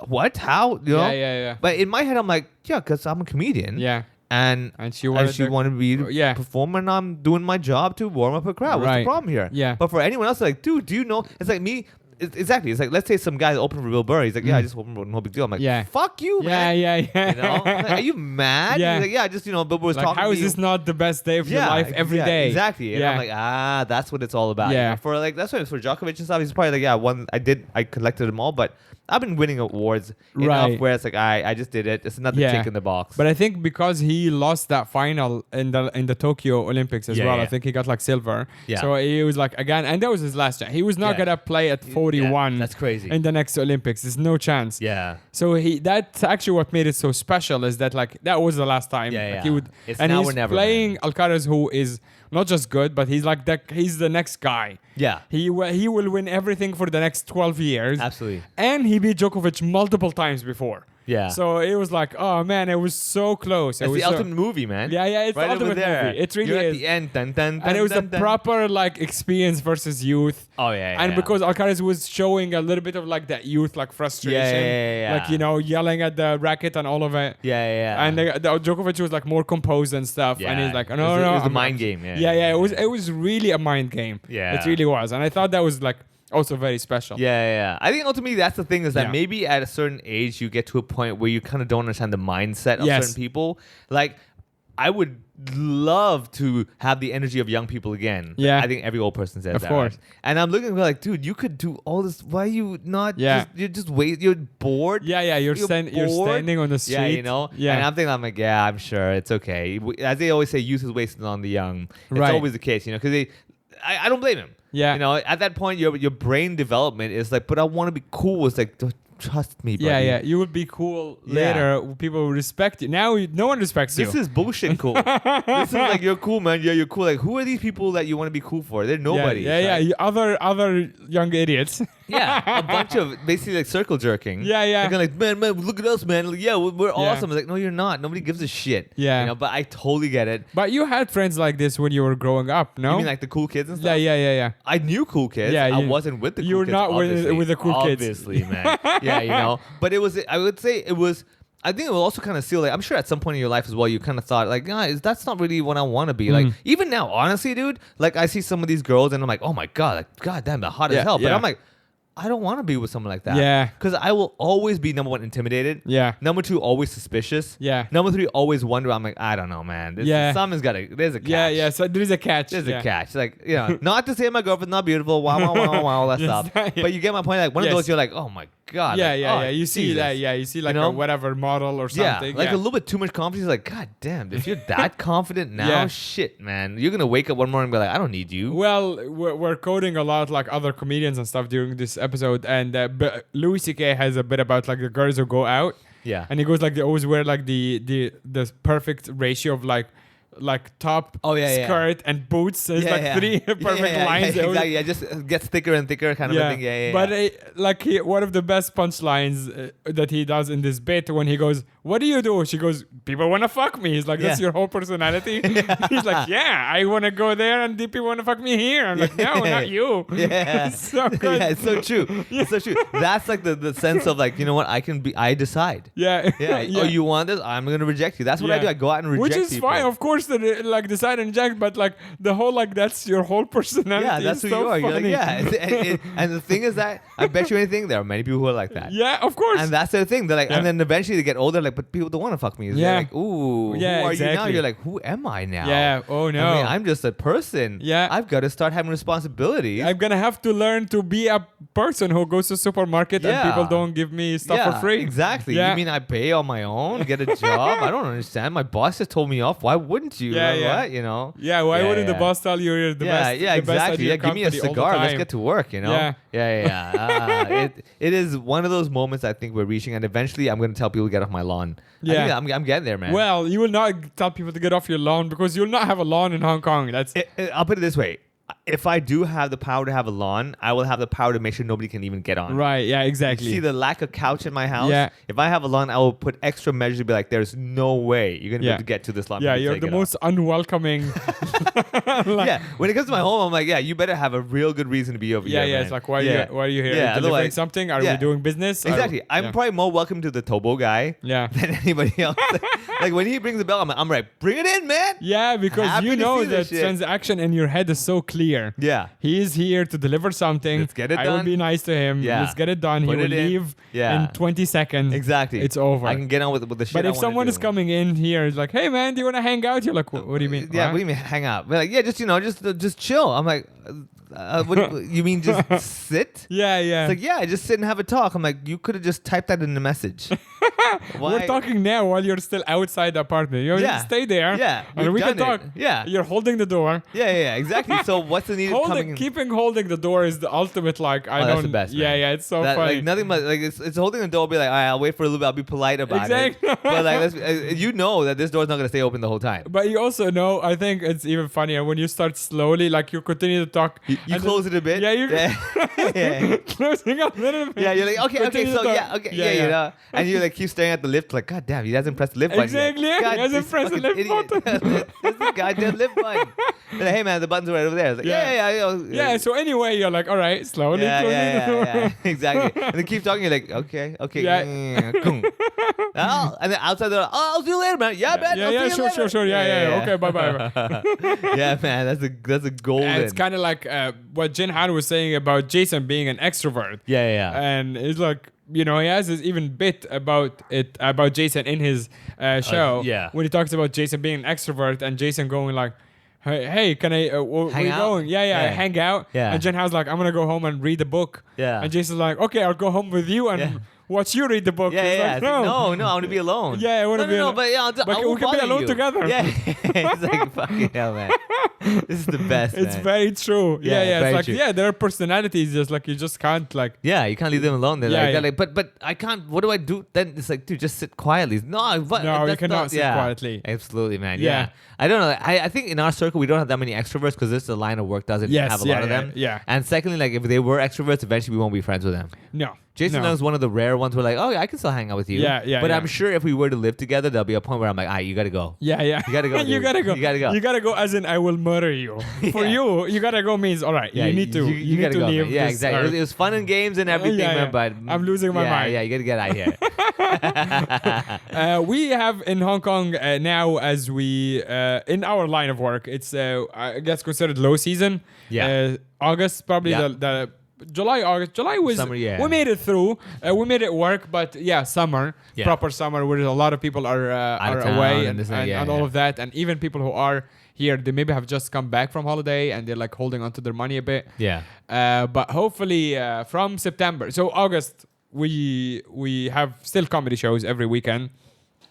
what? How? Yeah. But in my head, I'm like, yeah, because I'm a comedian. Yeah. And she wanted to be a performer, and I'm doing my job to warm up a crowd. What's the problem here? Yeah. But for anyone else, like, dude, do you know? It's like me. Exactly. It's like, let's say some guy opened for Bill Burr. He's like, yeah, I just opened for no big deal. I'm like, fuck you, man. Yeah. Like, are you mad? Yeah. He's like, yeah, just, Bill Burr was like, talking how to is me. this not the best day of your life every day? Exactly. And I'm like, that's what it's all about. Yeah. For like, that's why it's for Djokovic and stuff. He's probably like, I collected them all, but I've been winning awards enough where it's like, I just did it. It's another tick in the box. But I think because he lost that final in the Tokyo Olympics as well, I think he got like silver. Yeah. So he was like, again, and that was his last chance. He was not gonna play at 41. That's crazy. In the next Olympics, there's no chance. Yeah. So that's actually what made it so special is that like that was the last time. Yeah. Like, he would, it's and now he's or never, playing Alcaraz, who is not just good, but he's like he's the next guy. Yeah. He will win everything for the next 12 years. Absolutely. And he beat Djokovic multiple times before. Yeah. So it was like, oh man, it was so close. It's the ultimate movie, man. Yeah, it's right the ultimate movie. It really You're is. at the end. Dun, dun, dun, And it was dun, a dun. proper like experience versus youth. Oh yeah. And because Alcaraz was showing a little bit of like that youth like frustration, Yeah. like yelling at the racket and all of it. Yeah. And the Djokovic was like more composed and stuff. Yeah. And he's like, no, it was a mind game. Yeah. It was really a mind game. Yeah. It really was. And I thought that was like also very special. Yeah. I think ultimately that's the thing is that maybe at a certain age you get to a point where you kind of don't understand the mindset of certain people. Like, I would love to have the energy of young people again. Yeah. I think every old person says of that. Course. Right? And I'm looking at like, dude, you could do all this. Why are you not? Yeah. You're just wait. You're bored. Yeah. You're standing on the street. Yeah, Yeah. And I'm like, yeah, I'm sure it's okay. As they always say, youth is wasted on the young. It's always the case, because I don't blame him. Yeah. At that point, your brain development is like, but I want to be cool. It's like, trust me, buddy. Yeah. You would be cool later. People will respect you. Now no one respects you. This is bullshit cool. This is like, you're cool, man. Yeah, you're cool. Like, who are these people that you want to be cool for? They're nobody. Yeah. Other young idiots. Yeah, a bunch of basically like circle jerking. Yeah. They're like, man, look at us, man. Like, yeah, we're awesome. It's like, no, you're not. Nobody gives a shit. Yeah. But I totally get it. But you had friends like this when you were growing up, no? You mean like the cool kids and stuff? Yeah. I knew cool kids. Yeah, I wasn't with the cool kids. You were not with the cool kids. Obviously, man. Yeah, But it was, I would say it was, I think it will also kind of seal, like, I'm sure at some point in your life as well, you kind of thought, like, that's not really what I want to be. Like, even now, honestly, dude, like, I see some of these girls and I'm like, oh my God, like, God damn, they're hot as hell. But I'm like, I don't want to be with someone like that. Yeah. Because I will always be, number one, intimidated. Yeah. Number two, always suspicious. Yeah. Number three, always wonder. I'm like, I don't know, man. There's a catch. Yeah. So there is a catch. There's a catch. Like, not to say my girlfriend's not beautiful, all that stuff. Yeah. But you get my point. Like, one of those, you're like, oh my God. Yeah. You see that. Yeah. You see like a whatever model or something. Like a little bit too much confidence. Like, God damn, if you're that confident now, shit, man. You're going to wake up one morning and be like, I don't need you. Well, we're quoting a lot like other comedians and stuff during this episode, and Louis C.K. has a bit about like the girls who go out. Yeah. And he goes like they always wear like the perfect ratio of like top skirt and boots. So it's three perfect lines. Exactly. Yeah, just gets thicker and thicker kind of a thing. Yeah. But one of the best punchlines that he does in this bit when he goes, "What do you do?" She goes, "People want to fuck me." He's like, "That's your whole personality." He's like, "Yeah, I want to go there and the people want to fuck me here." I'm like, "No, not you." Yeah. So good. Yeah, it's so true. It's so true. That's like the sense of like, you know what? I decide. Yeah. Oh, you want this? I'm going to reject you. That's what I do. I go out and reject people. Which is fine, of course, that like decide and reject, but like the whole like that's your whole personality. Yeah, that's who you are. You're like, yeah. And the thing is that I bet you anything, there are many people who are like that. Yeah, of course. And that's the thing. They're like, and then eventually they get older, like, but people don't want to fuck me. They're like, ooh, who are you now? You're like, who am I now? Yeah. Oh no. I mean, I'm just a person. Yeah. I've got to start having responsibilities. I'm gonna have to learn to be a person who goes to supermarket and people don't give me stuff for free. Exactly. Yeah. You mean I pay on my own, get a job? I don't understand. My boss just told me off. Why wouldn't you? What? You know? Yeah, why wouldn't the boss tell you you're the best? Yeah, exactly. Yeah, give me a cigar. Let's get to work, you know? Yeah. It is one of those moments I think we're reaching, and eventually I'm going to tell people to get off my lawn. Yeah. I'm getting there, man. Well, you will not tell people to get off your lawn because you'll not have a lawn in Hong Kong. I'll put it this way. If I do have the power to have a lawn, I will have the power to make sure nobody can even get on. Right, yeah, exactly. You see the lack of couch in my house? Yeah. If I have a lawn, I will put extra measures to be like, there's no way you're going to be able to get to this lawn. Yeah, you're the most unwelcoming. Yeah, when it comes to my home, I'm like, yeah, you better have a real good reason to be over here. Yeah, it's like, why are you here? Yeah, delivering something? Are we doing business? Exactly. I'm probably more welcome to the Tobo guy than anybody else. Like when he brings the bell, I'm like, bring it in, man. Yeah, because you know that transaction in your head is so clear. Yeah. He is here to deliver something. Let's get it done. I will be nice to him. Yeah. Let's get it done. Put he will leave in 20 seconds. Exactly. It's over. I can get on with the shit. But if someone is coming in here, it's like, hey man, do you want to hang out? You're like, what do you mean? Yeah, what do you mean hang out? We're like, yeah, just chill. I'm like, what you mean just sit? Yeah. It's like, yeah, just sit and have a talk. I'm like, you could have just typed that in the message. We're talking now while you're still outside the apartment. You just stay there. Yeah. And we can talk. Yeah. You're holding the door. Yeah, exactly. So what's the need of coming in? Keeping holding the door is the ultimate, like, that's the best, man. Yeah, it's so funny. Like, nothing but, like, it's holding the door, be like, all right, I'll wait for a little bit, I'll be polite about it. But, like, you know that this door's not going to stay open the whole time. But you also know, I think it's even funnier when you start slowly, like, you continue to talk. You close it a bit. Yeah, you're closing a little bit. Yeah, you're like, okay, so, you know. And you, like, keep staring at the lift, like, God damn, he hasn't pressed the lift button yet. Exactly, he hasn't pressed the lift button. This is the goddamn lift button. Like, hey, man, the button's right over there. It's like, yeah. So anyway, you're like, all right, slowly closing the door. Yeah, exactly. And then keep talking, you're like, okay. And then outside the door, I'll see you later, man. Yeah, man. Yeah, sure. Yeah. Okay, bye. Yeah, man, that's a golden. And it's kind of like what Jin Han was saying about Jason being an extrovert. Yeah. And it's like, you know, he has this even bit about Jason in his show. When he talks about Jason being an extrovert and Jason going like, hey, can I, where are you going? Yeah, hang out. Yeah. And Jen Ha's like, I'm going to go home and read a book. Yeah. And Jason's like, okay, I'll go home with you and watch you read the book. Yeah. Like, no, I want to be alone. Yeah, I want to be alone. But we can be alone together. Yeah. It's like, fucking hell, man. This is the best, It's very true. Yeah. It's like, true. there are personalities just like, you just can't like. Yeah, you can't leave them alone. They're like, but I can't, what do I do? Then it's like, dude, just sit quietly. No, you cannot sit quietly. Absolutely, man. Yeah. I don't know. I think in our circle, we don't have that many extroverts because this line of work doesn't have a lot of them. Yeah. And secondly, like if they were extroverts, eventually we won't be friends with them. No. Jason is one of the rare ones where like, oh, yeah, I can still hang out with you. Yeah. But I'm sure if we were to live together, there'll be a point where I'm like, all right, you got to go. Yeah. You got to go. You got to go. You got to go. You got to go as in I will murder you. For you got to go means, all right, you need to leave. Yeah, exactly. It was fun and games and everything, man, but I'm losing my mind. Yeah, you got to get out of here. We have in Hong Kong now, as we, in our line of work, it's, I guess, considered low season. Yeah. August, probably the July, August. July was Summer, yeah. We made it through. We made it work, but summer, proper summer, where a lot of people are away and all of that, and even people who are here, they maybe have just come back from holiday and they're like holding on to their money a bit. Yeah. But hopefully from September, so August, we have still comedy shows every weekend.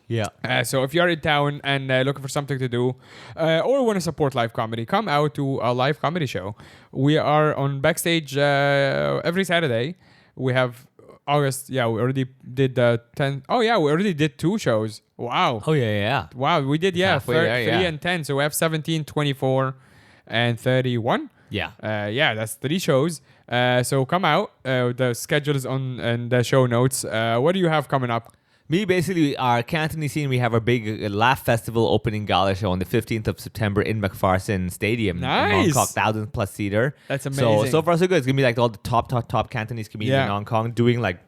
Yeah. So if you're in town and looking for something to do, or want to support live comedy, come out to a live comedy show. We are on Backstage every Saturday. We have August. Yeah, we already did 10. Oh yeah, we already did 2 shows. Wow. Oh yeah. Wow, we did 3 and 10. So we have 17, 24, and 31. Yeah. That's 3 shows. So come out. The schedule is on and the show notes. What do you have coming up? Me, basically, our Cantonese scene, we have our big Laugh Festival opening gala show on the 15th of September in McPherson Stadium. Nice. In Hong Kong, 1,000 plus seater. That's amazing. So far so good. It's going to be like all the top Cantonese comedians in Hong Kong doing like,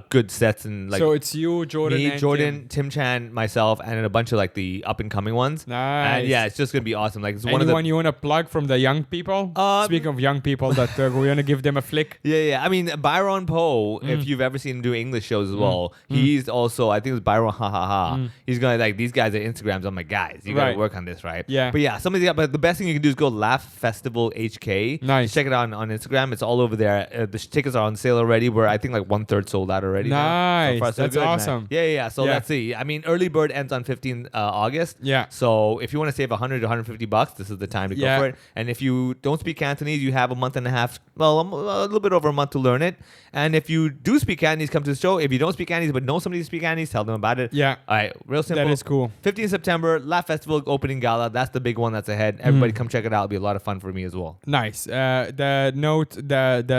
good sets and like. So it's you, Jordan, me, and Jordan, Tim Chan, myself, and then a bunch of like the up and coming ones. Nice. And yeah, it's just going to be awesome. Like, it's Anyone one of the. You want to plug from the young people? Speaking of young people, that we want to give them a flick. Yeah. I mean, Byron Poe, if you've ever seen him do English shows as well, he's also, I think it was Byron He's going to like, these guys are Instagrams. I'm like, guys, you got to work on this, right? Yeah. But yeah, but the best thing you can do is go Laugh Festival HK. Nice. Check it out on Instagram. It's all over there. The tickets are on sale already. We're, I think, like 1/3 sold out already. Nice. So far, so that's good, awesome. Man. Yeah. So let's see. I mean, early bird ends on 15th August. Yeah. So if you want to save $100 to $150, this is the time to go for it. And if you don't speak Cantonese, you have a month and a half, well, a little bit over a month to learn it. And if you do speak Cantonese, come to the show. If you don't speak Cantonese but know somebody who speaks Cantonese, tell them about it. Yeah. All right, real simple. That is cool. 15th September, Laugh Festival opening gala. That's the big one that's ahead. Everybody come check it out. It'll be a lot of fun for me as well. Nice. The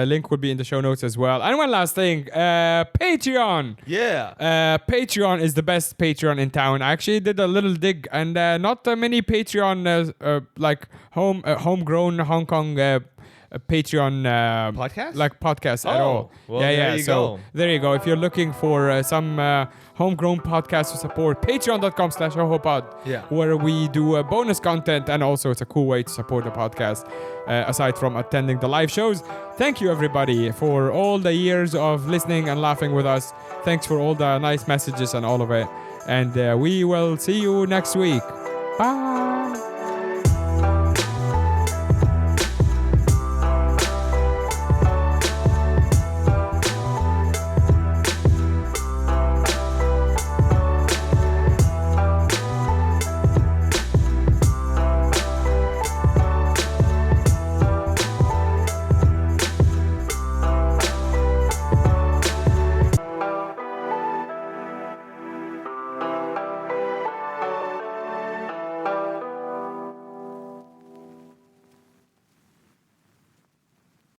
link will be in the show notes as well. And one last thing, Patreon. Yeah. Patreon is the best Patreon in town. I actually did a little dig, and not many Patreon like homegrown Hong Kong Patreon podcasts at all. Well, there you go. There you go. If you're looking for some homegrown podcast to support, patreon.com/HoHoPod, where we do bonus content, and also it's a cool way to support the podcast aside from attending the live shows. Thank you everybody for all the years of listening and laughing with us. Thanks for all the nice messages and all of it. And we will see you next week. Bye.